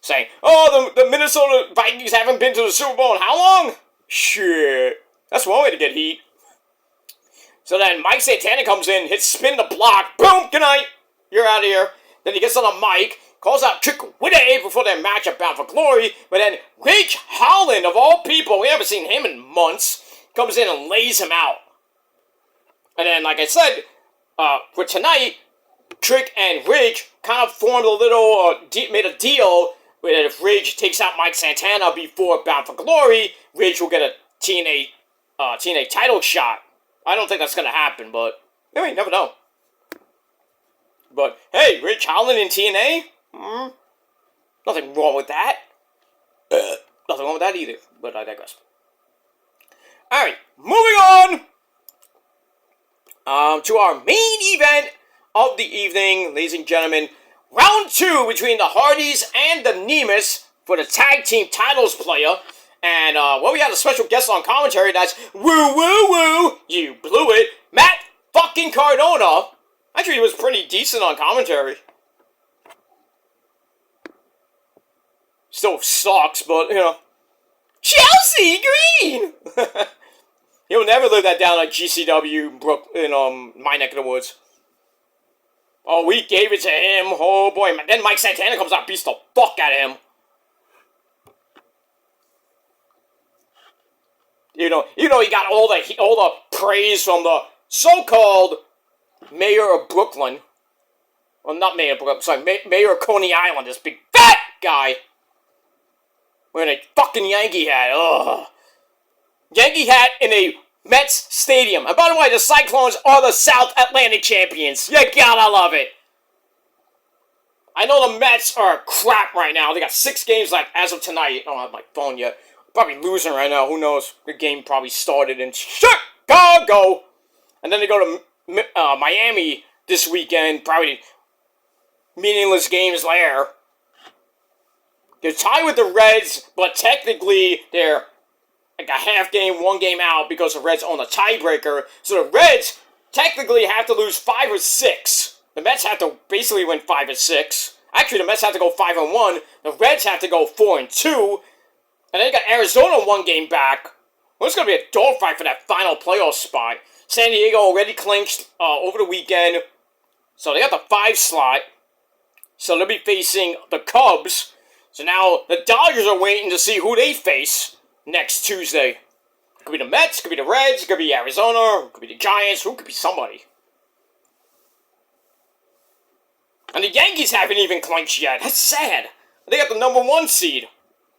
Saying, oh, the Minnesota Vikings haven't been to the Super Bowl in how long? Shit. That's one way to get heat. So then Mike Santana comes in, hits spin the block. Boom, good night. You're out of here. Then he gets on the mic. calls out Trick Willie before their match at Bound for Glory, but then Ridge Holland, of all people, we haven't seen him in months, comes in and lays him out. And then, like I said, for tonight, Trick and Ridge kind of formed a little, made a deal where if Ridge takes out Mike Santana before Bound for Glory, Ridge will get a TNA title shot. I don't think that's going to happen, but you never know. But, hey, Ridge Holland in TNA? Nothing wrong with that. Nothing wrong with that either, but I digress. Alright, moving on to our main event of the evening, ladies and gentlemen. Round 2 between the Hardys and the Nemus for the tag team titles player. And, we had a special guest on commentary that's woo woo woo, you blew it, Matt fucking Cardona. Actually, he was pretty decent on commentary. Still sucks, but, Chelsea Green! He'll never live that down like GCW in my neck of the woods. Oh, we gave it to him. Oh, boy. Then Mike Santana comes out and beats the fuck out of him. You know, he got all the praise from the so-called mayor of Brooklyn. Well, not mayor of Brooklyn. Sorry, mayor of Coney Island. This big fat guy. Wearing a fucking Yankee hat. Ugh. Yankee hat in a Mets stadium. And by the way, the Cyclones are the South Atlantic champions. You gotta love it. I know the Mets are crap right now. They got 6 games left as of tonight. I don't have my phone yet. Probably losing right now. Who knows? The game probably started in Chicago. And then they go to Miami this weekend. Probably meaningless games there. They're tied with the Reds, but technically they're like a half game, 1 game out because the Reds own a tiebreaker. So the Reds technically have to lose 5 or 6. The Mets have to basically win 5 or 6. Actually, the Mets have to go 5-1. The Reds have to go 4-2. And then you got Arizona 1 game back. Well, it's going to be a dogfight for that final playoff spot. San Diego already clinched over the weekend. So they got the 5 slot. So they'll be facing the Cubs. So now the Dodgers are waiting to see who they face next Tuesday. Could be the Mets, could be the Reds, could be Arizona, could be the Giants, who could be somebody. And the Yankees haven't even clinched yet. That's sad. They got the number 1 seed.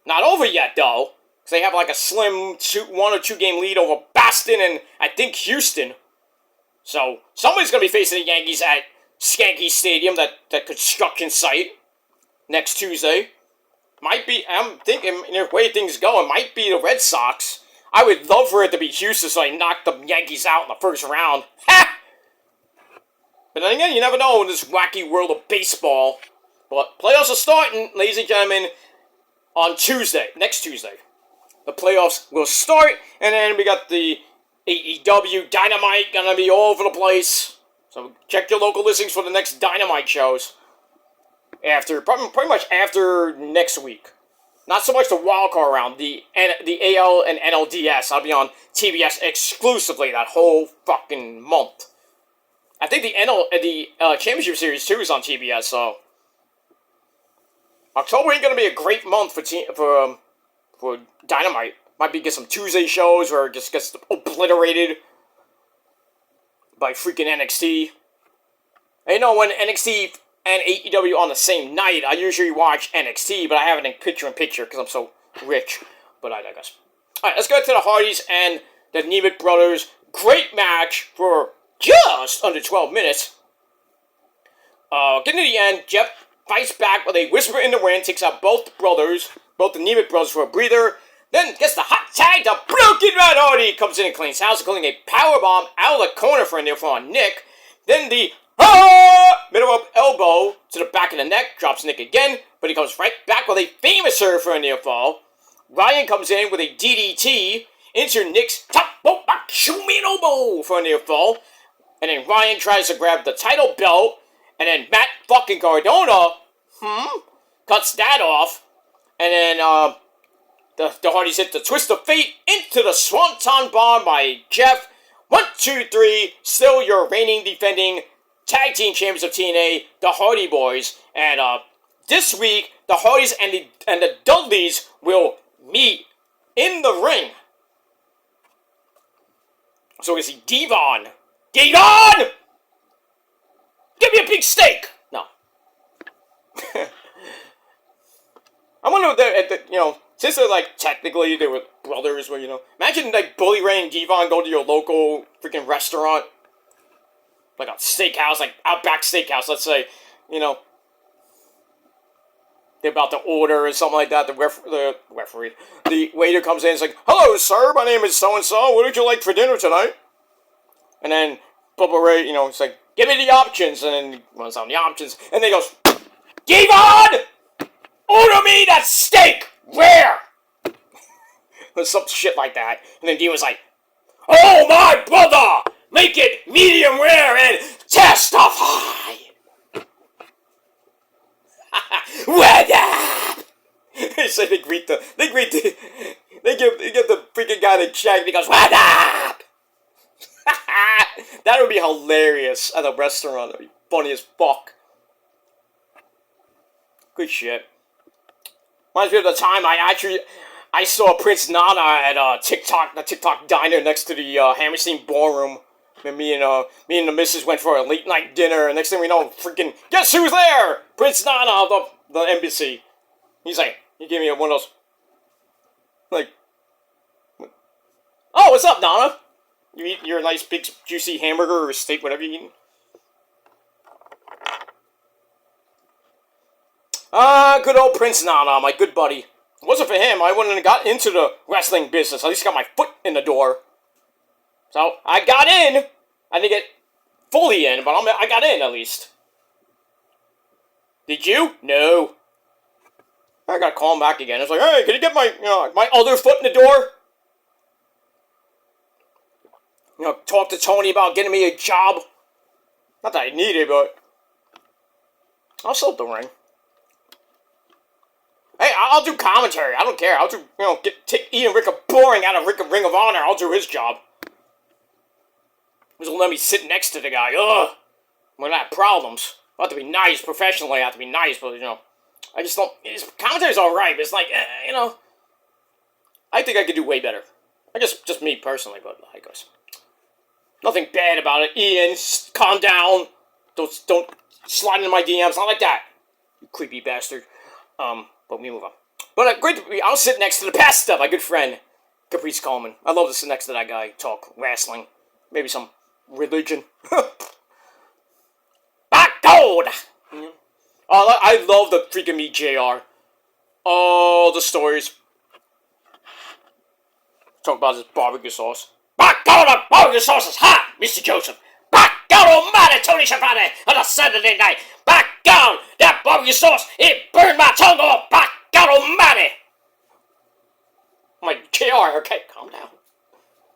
Not over yet, though. Because they have like a slim 1 or 2 game lead over Boston and I think Houston. So somebody's going to be facing the Yankees at Skanky Stadium, that construction site, next Tuesday. Might be, I'm thinking, the way things go, it might be the Red Sox. I would love for it to be Houston so I knock the Yankees out in the first round. Ha! But then again, you never know in this wacky world of baseball. But playoffs are starting, ladies and gentlemen, on Tuesday, next Tuesday. The playoffs will start, and then we got the AEW Dynamite gonna be all over the place. So check your local listings for the next Dynamite shows. Pretty much after next week. Not so much the wildcard round, the AL and NLDS. I'll be on TBS exclusively that whole fucking month. I think the Championship Series too is on TBS. So October ain't gonna be a great month for Dynamite. Might be get some Tuesday shows or just gets obliterated by freaking NXT. And when NXT and AEW on the same night, I usually watch NXT, but I have it in picture-in-picture because I'm so rich. But I digress. Alright, let's go to the Hardys and the Nemeth brothers. Great match for just under 12 minutes. Getting to the end, Jeff fights back with a whisper in the wind, takes out both brothers, both the Nemeth brothers for a breather, then gets the hot tag to Broken Red Hardy, comes in and cleans house, including a powerbomb out of the corner for a near fall on Nick, then the middle rope elbow to the back of the neck, drops Nick again, but he comes right back with a famous serve for a near fall. Ryan comes in with a DDT into Nick's top rope Shumin elbow for a near fall, and then Ryan tries to grab the title belt, and then Matt fucking Cardona, cuts that off, and then, the Hardys hit the twist of fate into the Swanton Bomb by Jeff. 1, 2, 3, still your reigning defending tag team champions of TNA, the Hardy Boys, and, this week, the Hardys and the Dudleys will meet in the ring. So we see Devon. Devon! Give me a big steak! No. I wonder if they're, since they're, like, technically they were brothers, where, imagine, like, Bully Ray and Devon go to your local freaking restaurant. Like a steakhouse, like Outback Steakhouse, let's say, they're about to order or something like that. The referee, the waiter comes in and is like, "Hello, sir, my name is so-and-so. What would you like for dinner tonight?" And then Bubba Ray, it's like, "Give me the options." And then he runs down the options. And then he goes, "Devon! Order me that steak! Rare!" Or some shit like that. And then Devon's like, "Oh, my brother! Make it medium rare and testify!" What up? So they give the freaking guy the check and he goes, "What up?" That would be hilarious at a restaurant. That would be funny as fuck. Good shit. Reminds me of the time I saw Prince Nana at the TikTok diner next to the Hammerstein Ballroom. And me and the missus went for a late night dinner, and next thing we know, freaking, guess who's there? Prince Nana of the embassy. He's like, he gave me one of those, like, "Oh, what's up, Nana? You eat your nice big juicy hamburger or steak, whatever you eat?" Good old Prince Nana, my good buddy. If it wasn't for him, I wouldn't have got into the wrestling business. At least got my foot in the door. So, I got in. I didn't get fully in, but I got in at least. Did you? No. I gotta call him back again. It's like, "Hey, can you get my other foot in the door? Talk to Tony about getting me a job." Not that I need it, but I'll sell the ring. Hey, I'll do commentary. I don't care. I'll do, take Ian Ricker Boring out of Ring of Honor. I'll do his job. Just let me sit next to the guy. Ugh. When I have problems. I have to be nice. Professionally, I have to be nice, but, I just don't... His commentary's alright, but it's like, I think I could do way better. Just me personally, but I guess. Nothing bad about it. Ian, calm down. Don't slide into my DMs. Not like that. You creepy bastard. But we move on. But great. I'll sit next to the pastor, my good friend, Caprice Coleman. I love to sit next to that guy, talk wrestling. Maybe some religion. Back gold! Oh, I love the freaking meet JR. All the stories. Talk about this barbecue sauce. Back gold, the barbecue sauce is hot, Mr. Joseph. Back gold, almighty Tony Schiavone on a Saturday night. Back gold, that barbecue sauce, it burned my tongue off. Back gold, almighty. I'm like, JR, okay, calm down.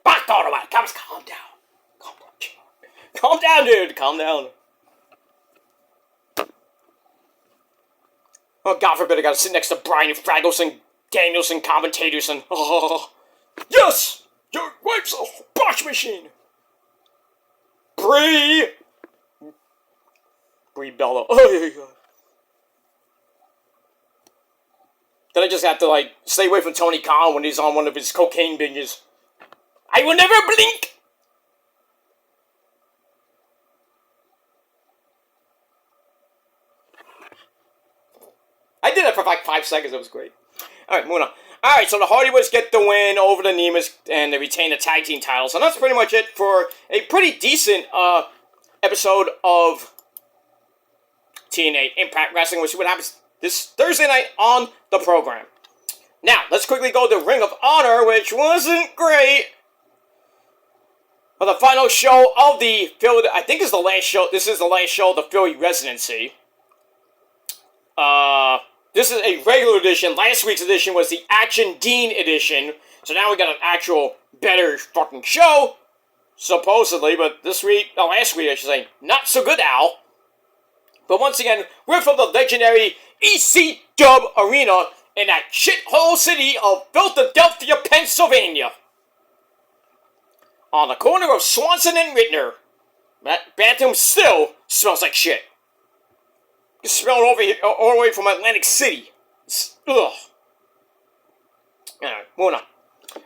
Back gold, almighty, calm down. Calm down, dude. Calm down. Oh, God forbid I gotta sit next to Brian Fraggles Danielson commentators and... Oh, yes! Your wife's a wash machine! Brie Bella. Oh, yeah, yeah. Then I just have to, stay away from Tony Khan when he's on one of his cocaine binges. I will never blink! I did it for 5 seconds. It was great. Alright, moving on. Alright, so the Hardy Boys get the win over the Nemas and they retain the tag team titles. And that's pretty much it for a pretty decent episode of TNA Impact Wrestling. We'll see what happens this Thursday night on the program. Now, let's quickly go to Ring of Honor, which wasn't great. For the final show of the Philly, I think is the last show. This is the last show of the Philly residency. This is a regular edition. Last week's edition was the Action Dean edition. So now we got an actual better fucking show, supposedly. But last week I should say, not so good, Al. But once again, we're from the legendary EC Dub Arena in that shithole city of Philadelphia, Pennsylvania. On the corner of Swanson and Rittner. That bathroom still smells like shit. You smell it over here, all the way from Atlantic City. Ugh. Alright, moving on.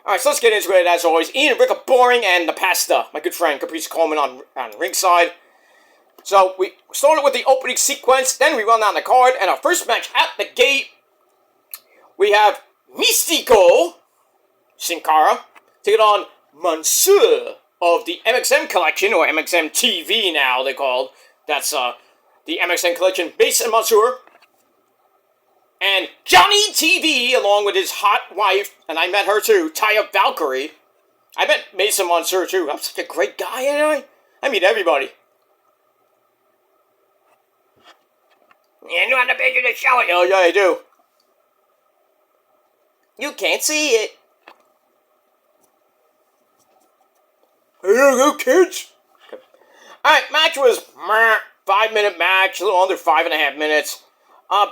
Alright, so let's get into it as always. Ian and Rick are boring, and the pasta, my good friend Caprice Coleman on ringside. So we started with the opening sequence, then we run down the card, and our first match at the gate, we have Mystico Sin Cara taking on Mansoor of the MXM Collection, or MXM TV now they're called. That's the MXM Collection, Mason Mansoor. And Johnny TV, along with his hot wife, and I met her too, Taya Valkyrie. I met Mason Mansoor too. I'm such a great guy, ain't I meet everybody. You know how to picture the show. Oh, yeah, I do. You can't see it. Here you go, kids. Okay. Alright, match was 5-minute match, a little under 5.5 minutes.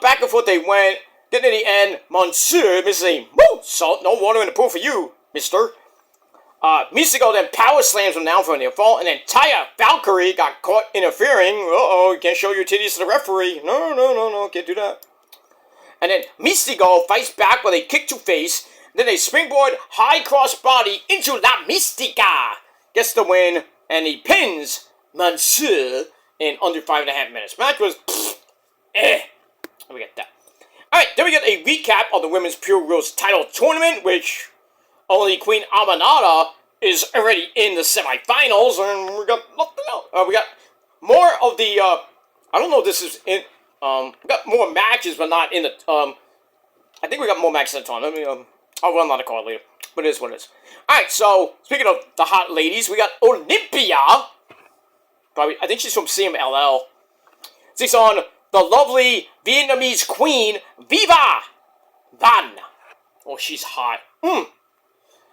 Back and forth they went. Then in the end, Mansoor misses a salt, no water in the pool for you, mister. Mystico then power slams him down for a near fall, and then Taya Valkyrie got caught interfering. Uh-oh, you can't show your titties to the referee. No, can't do that. And then Mystico fights back with a kick to face, then a springboard high cross body into La Mystica. Gets the win, and he pins Mansoor in under 5.5 minutes. Match was, We get that. Alright, then we get a recap of the Women's Pure Rules title tournament, which only Queen Amanada is already in the semifinals, and we got nothing else. We got more of the, I don't know if this is in, we got more matches, but not in the, I think we got more matches in the tournament. I'll run on the card later, but it is what it is. Alright, so, speaking of the hot ladies, we got Olympia, probably, I think she's from CMLL, takes on the lovely Vietnamese queen, Viva Van. Oh, she's hot.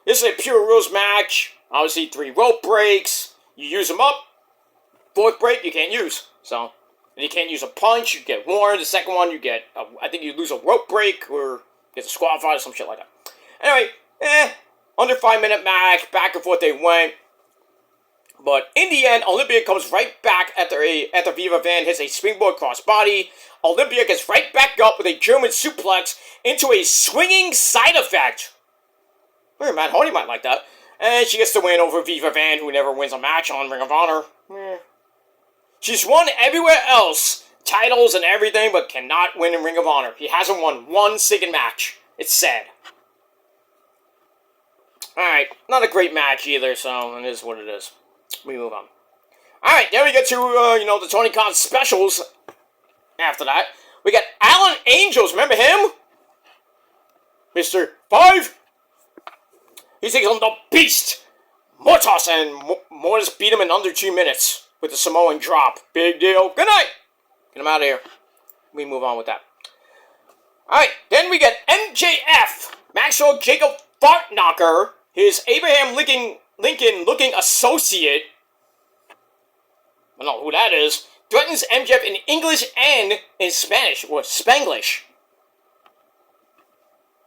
This is a Pure Rules match. Obviously, 3 rope breaks. You use them up. 4th break, you can't use. So, and you can't use a punch. You get warned. The second one, you get, I think you lose a rope break or get a squat fight or some shit like that. Anyway, under 5-minute match. Back and forth they went. But in the end, Olympia comes right back after Viva Van hits a springboard crossbody. Olympia gets right back up with a German suplex into a swinging side effect. Matt Hardy might like that. And she gets the win over Viva Van, who never wins a match on Ring of Honor. She's won everywhere else, titles and everything, but cannot win in Ring of Honor. He hasn't won one single match. It's sad. Alright, not a great match either, so it is what it is. We move on. Alright, then we get to, the Tony Khan specials. After that, we got Alan Angels. Remember him? Mr. 5. He takes on the Beast, Mortos, and Mortis beat him in under 2 minutes with the Samoan drop. Big deal. Good night. Get him out of here. We move on with that. Alright, then we get MJF, Maxwell Jacob Fartknocker, his Abraham Lincoln-looking associate, I don't know who that is, threatens MJF in English and in Spanish, or Spanglish.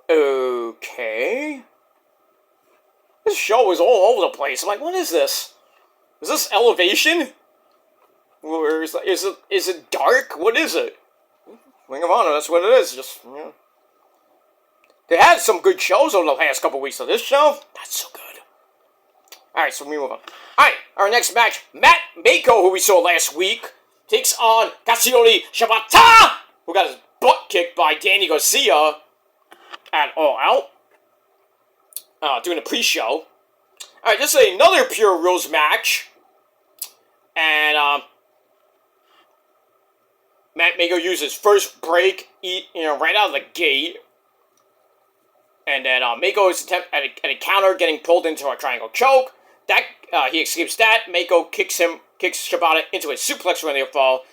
Okay. This show is all over the place. I'm like, what is this? Is this Elevation? Or is it dark? What is it? Ring of Honor, that's what it is. Just, They had some good shows over the past couple weeks, so this show, not so good. Alright, so we move on. Alright, our next match, Matt Mako, who we saw last week, takes on Katsuyori Shibata, who got his butt kicked by Danny Garcia at All Out, doing a pre-show. Alright, this is another Pure Rules match, and, Matt Mako uses first break, right out of the gate. And then Mako's attempt at a counter, getting pulled into a triangle choke. That he escapes that. Mako kicks Shibata into a suplex when they fall.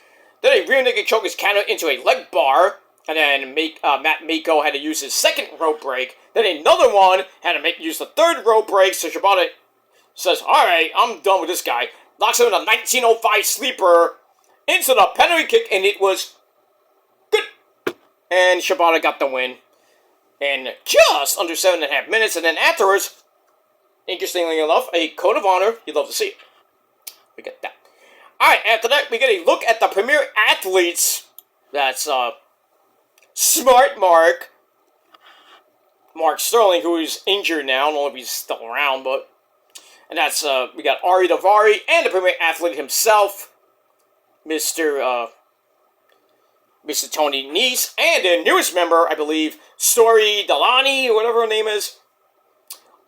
Then a rear naked choke is countered into a leg bar. And then Matt Mako had to use his second rope break. Then another one had to use the third rope break. So Shibata says, "Alright, I'm done with this guy." Locks him in a 1905 sleeper into the penalty kick, and it was good. And Shibata got the win in just under 7.5 minutes. And then afterwards, interestingly enough, a code of honor. You'd love to see it. We get that. Alright, after that, we get a look at the premier athletes That's Smart Mark. Mark Sterling, who is injured now. I don't know if he's still around, but... And that's, we got Ari Daivari and the Premier Athlete himself, Mr. Tony Nese, and the newest member, I believe, Story Delani, or whatever her name is.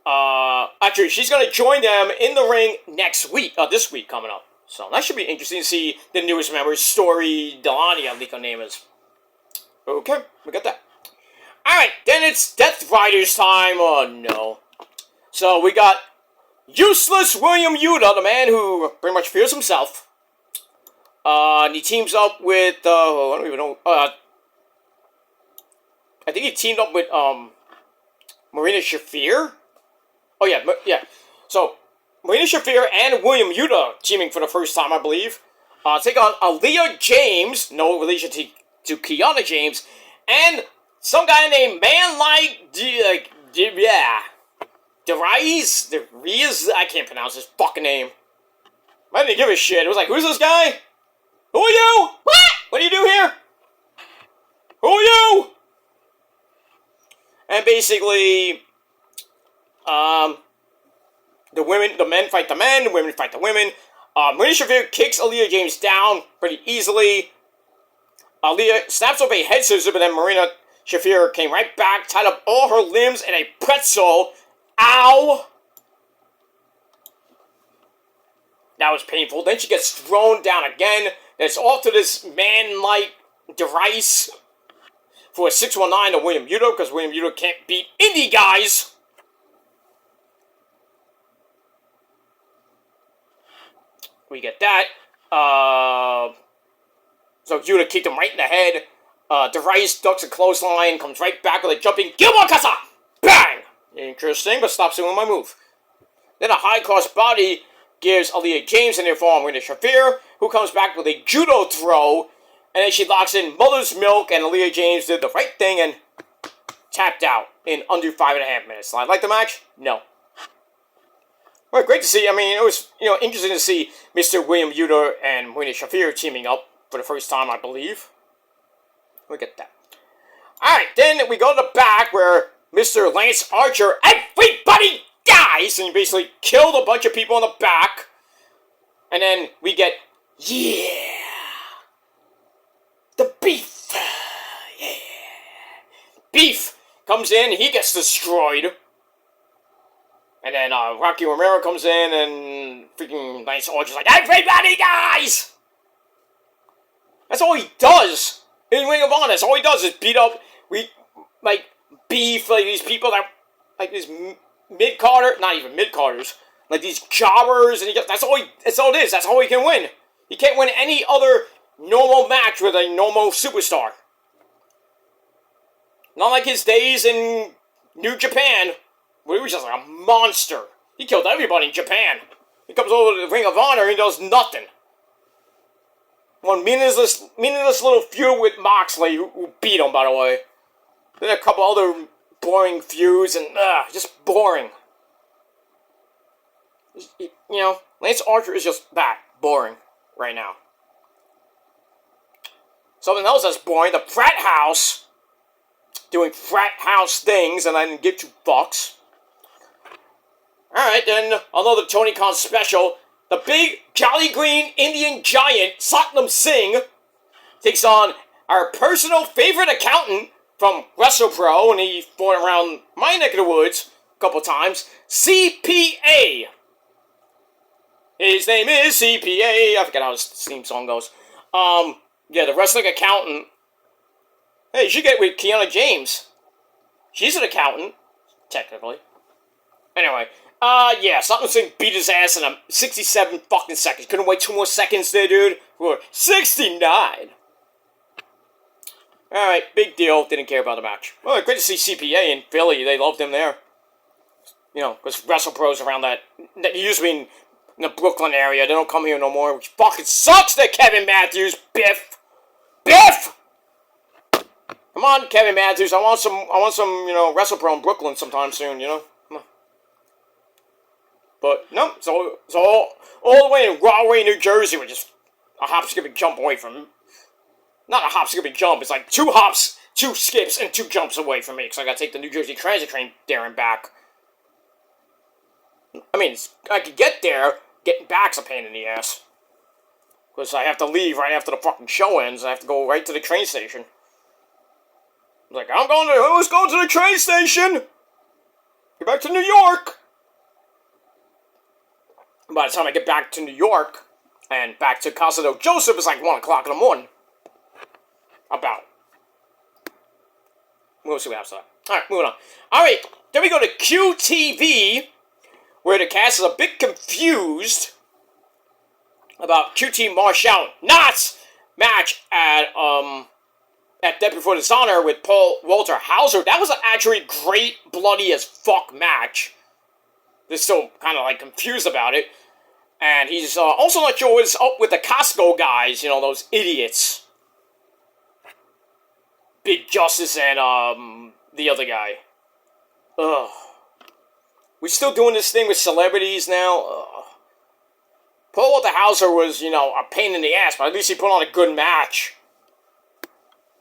Actually, she's going to join them in the ring next week, this week coming up. So that should be interesting to see the newest member, Story Delani, I think her name is. Okay, we got that. Alright, then it's Death Riders time. Oh, no. So we got Useless William Yuta, the man who pretty much fears himself. And he teams up with, I don't even know, I think he teamed up with, Marina Shafir? Oh, yeah, yeah. So, Marina Shafir and William Yuta teaming for the first time, I believe. Take on Aaliyah James, no relation to Kiana James, and some guy named Darius? I can't pronounce his fucking name. I didn't give a shit. It was like, who's this guy? Who are you? What do you do here? Who are you? And basically, the men fight the men, the women fight the women. Marina Shafir kicks Aaliyah James down pretty easily. Aaliyah snaps up a head scissor, but then Marina Shafir came right back, tied up all her limbs in a pretzel. Ow! That was painful. Then she gets thrown down again. Then it's off to this man-like device for a 619 to William Yuta, because William Yuta can't beat indie guys. We get that. So Yuta kicked him right in the head. DeRice ducks a clothesline, comes right back with a jumping Gilmore Kasa! Bang! Interesting, but stops doing my move. Then a high-cross body gives Aaliyah James in their form Marina Shafir, who comes back with a judo throw, and then she locks in Mother's Milk, and Aaliyah James did the right thing and tapped out in under 5.5 minutes. Did I like the match? No. Well, great to see. I mean, it was, interesting to see Mr. William Yuta and Marina Shafir teaming up for the first time, I believe. Look at that. Alright, then we go to the back where Mr. Lance Archer, everybody dies, and he basically killed a bunch of people in the back. And then we get, the Beef. Yeah. Beef comes in, he gets destroyed. And then Rocky Romero comes in, and freaking Lance Archer's like, everybody dies! That's all he does. In Ring of Honor, that's all he does is beat up, Beef, these people that, these mid-carder, not even mid-carders, these jobbers, and that's all it is, that's how he can win. He can't win any other normal match with a normal superstar. Not like his days in New Japan, where he was just like a monster. He killed everybody in Japan. He comes over to the Ring of Honor and he does nothing. One meaningless little feud with Moxley, who beat him, by the way. Then a couple other boring feuds, and just boring. Lance Archer is just that, boring, right now. Something else that's boring, the Frat House, doing Frat House things, and I didn't give two fucks. Alright, then, another Tony Khan special. The big, jolly green Indian giant, Satnam Singh, takes on our personal favorite accountant from WrestlePro, and he fought around my neck of the woods a couple times, CPA. His name is CPA. I forget how his theme song goes. The wrestling accountant. Hey, you should get with Kiana James. She's an accountant, technically. Anyway, Satnam Singh beat his ass in 67 fucking seconds. Couldn't wait 2 more seconds there, dude. For 69. Alright, big deal. Didn't care about the match. Well, great to see CPA in Philly. They loved him there. Because WrestlePro's around that. He used to be in the Brooklyn area. They don't come here no more, which fucking sucks that Kevin Matthews. Biff! Come on, Kevin Matthews. I want some, WrestlePro in Brooklyn sometime soon, Come on. But, no, it's all the way in Rahway, New Jersey, which is a hop, skip, and jump away from not a hop, skip, and jump. It's like 2 hops, 2 skips, and 2 jumps away from me. Because I got to take the New Jersey Transit train there and back. I mean, I could get there. Getting back's a pain in the ass. Because I have to leave right after the fucking show ends. I have to go right to the train station. Like, let's go to the train station! Get back to New York! By the time I get back to New York, and back to Casa del Joseph, it's like 1 o'clock in the morning. About. We'll see what happens to that. Alright, moving on. Alright, then we go to QTV, where the cast is a bit confused about QT Marshall Knott's match at Death Before Dishonor with Paul Walter Hauser. That was an actually great, bloody as fuck match. They're still kind of like confused about it. And he's also not sure what's up with the Costco guys, you know, those idiots. Big Justice and the other guy. Ugh. We're still doing this thing with celebrities now. Ugh. Paul Walter Hauser was, you know, a pain in the ass, but at least he put on a good match.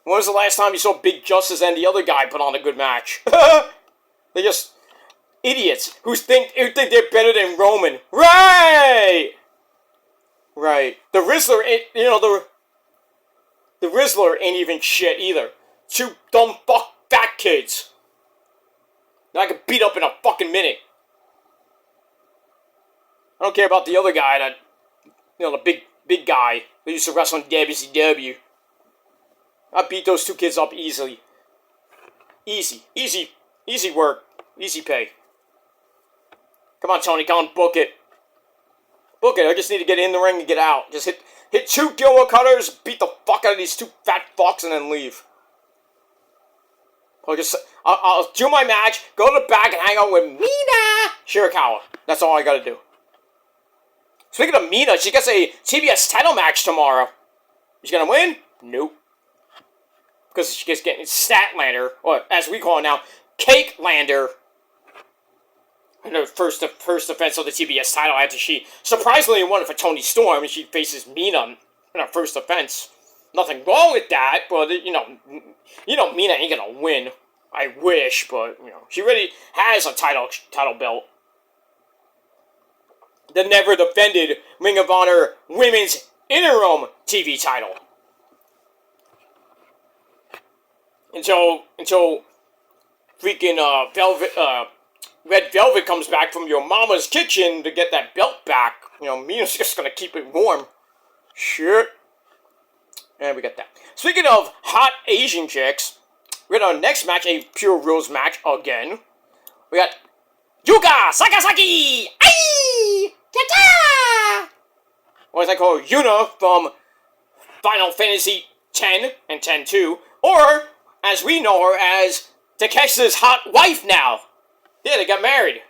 When was the last time you saw Big Justice and the other guy put on a good match? They're just idiots who think they're better than Roman. Right! Right. The Rizzler, you know, the Rizzler ain't even shit either. 2 dumb fat kids that I could beat up in a fucking minute. I don't care about the other guy that, you know, the big guy that used to wrestle in WCW. I beat those 2 kids up easily. Easy work. Easy pay. Come on, Tony, come on, book it. Book it, I just need to get in the ring and get out. Just hit 2 Gilmore cutters, beat the fuck out of these 2 fat fucks, and then leave. I'll do my match, go to the back and hang out with Mina Shirakawa. That's all I gotta do. Speaking of Mina, she gets a TBS title match tomorrow. Is she gonna win? Nope. Because she gets getting Statlander, or as we call it now, Cake Lander. In her first defense of the TBS title after she surprisingly won it for Toni Storm, and she faces Mina in her first defense. Nothing wrong with that, but you know Mina ain't gonna win. I wish, but you know she already has a title belt. The never defended Ring of Honor Women's Interim TV title. Until freaking Red Velvet comes back from your mama's kitchen to get that belt back. You know, Mina's just gonna keep it warm. Shit. And we got that. Speaking of hot Asian chicks, we got our next match, a Pure Rules match again. We got Yuka Sakazaki! Ai! Kata! Or as I call her, Yuna from Final Fantasy X and X-2. Or, as we know her as, Takeshi's hot wife now. Yeah, they got married.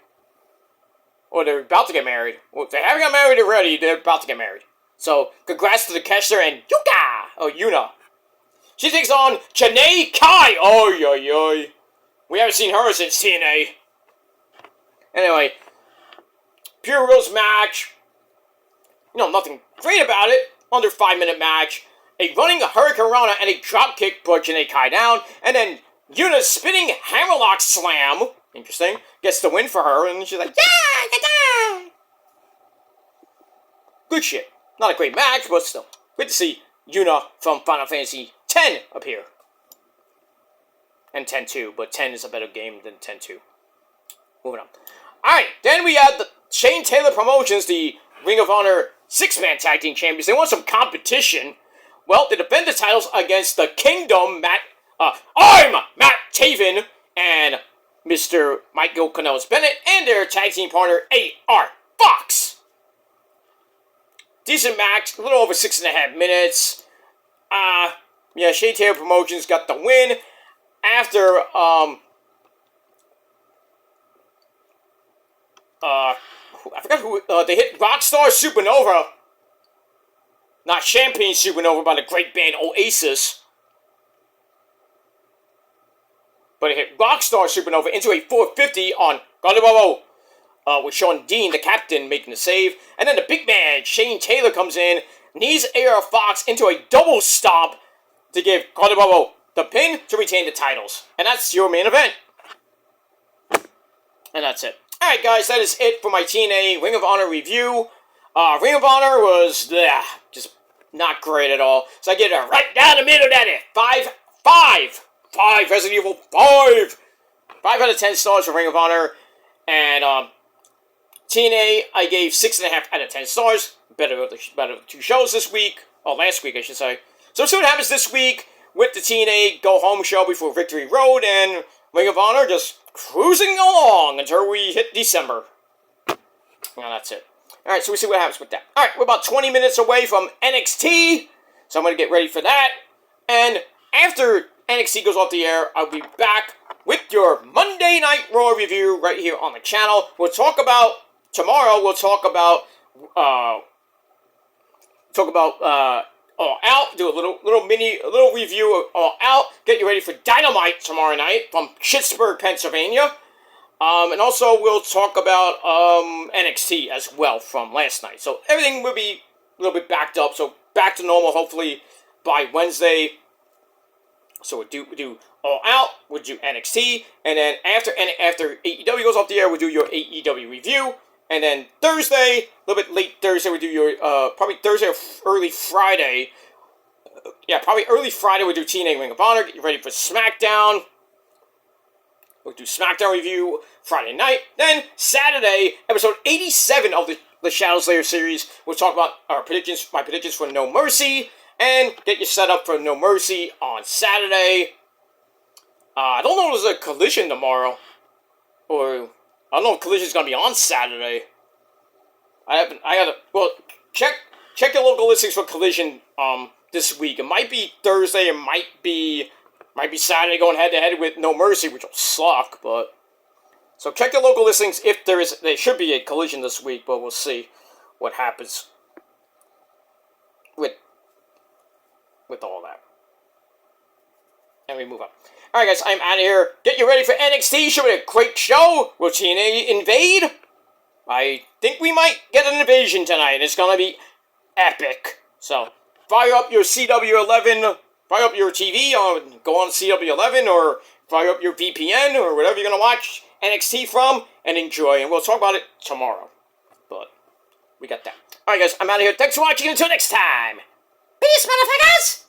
Or they're about to get married. Well, if they haven't got married already, they're about to get married. So, congrats to Takeshi and Yuka! Oh, Yuna. She takes on Janae Kai! Oy, oy, oy. We haven't seen her since TNA. Anyway, Pure Rules match. You know, nothing great about it. Under 5-minute match. A running Hurricane Rana and a dropkick put Janae Kai down. And then Yuna's spinning hammerlock slam. Interesting. Gets the win for her. And she's like, yeah, yeah. Good shit. Not a great match, but still. Good to see Yuna from Final Fantasy X appear. And X-2, but 10 is a better game than X-2. Moving on. Alright, then we had the Shane Taylor Promotions, the Ring of Honor 6-man tag team champions. They want some competition. Well, they defend the titles against the Kingdom, I'm Matt Taven, and Mr. Michael Canellis-Bennett, and their tag team partner, A.R. Fox. Decent match, a little over 6.5 minutes. Yeah, Shane Taylor Promotions got the win after, I forgot who, they hit Rockstar Supernova. Not Champagne Supernova by the great band Oasis. But it hit Rockstar Supernova into a 450 on Galibabo. With Sean Dean, the captain, making the save. And then the big man, Shane Taylor, comes in, knees AR Fox into a double stomp to give Cody Bobo the pin to retain the titles. And that's your main event. And that's it. Alright guys, that is it for my TNA Ring of Honor review. Ring of Honor was just not great at all. So I get it right down the middle of that. 5 Resident Evil 5. 5 out of 10 stars for Ring of Honor. And TNA I gave 6.5 out of 10 stars. Better of the 2 shows this week. Oh, last week I should say. So we'll see what happens this week with the TNA Go Home show before Victory Road, and Ring of Honor just cruising along until we hit December. Now that's it. Alright, so we'll see what happens with that. Alright, we're about 20 minutes away from NXT, so I'm going to get ready for that. And after NXT goes off the air, I'll be back with your Monday Night Raw review right here on the channel. Tomorrow we'll talk about All Out, do a little review of All Out, get you ready for Dynamite tomorrow night from Pittsburgh, Pennsylvania. And also we'll talk about NXT as well from last night. So everything will be a little bit backed up, so back to normal hopefully by Wednesday. So we'll do All Out, we'll do NXT, and then after AEW goes off the air, we'll do your AEW review. And then Thursday, a little bit late Thursday, we'll do your, probably Thursday or early Friday. Probably early Friday, we'll do TNA Ring of Honor. Get you ready for SmackDown. We'll do SmackDown review Friday night. Then Saturday, episode 87 of the Shadow Slayer series. We'll talk about my predictions for No Mercy. And get you set up for No Mercy on Saturday. I don't know if there's a Collision tomorrow. Or I don't know if Collision's gonna be on Saturday. Check your local listings for Collision this week. It might be Thursday, it might be Saturday going head to head with No Mercy, which will suck, but so check your local listings if there should be a Collision this week, but we'll see what happens with all that. And we move on. Alright guys, I'm out of here. Get you ready for NXT. Should be a great show. Will TNA invade? I think we might get an invasion tonight. It's gonna be epic. So, fire up your CW11, fire up your TV, go on CW11, or fire up your VPN, or whatever you're gonna watch NXT from, and enjoy. And we'll talk about it tomorrow. But, we got that. Alright guys, I'm out of here. Thanks for watching. Until next time. Peace, motherfuckers!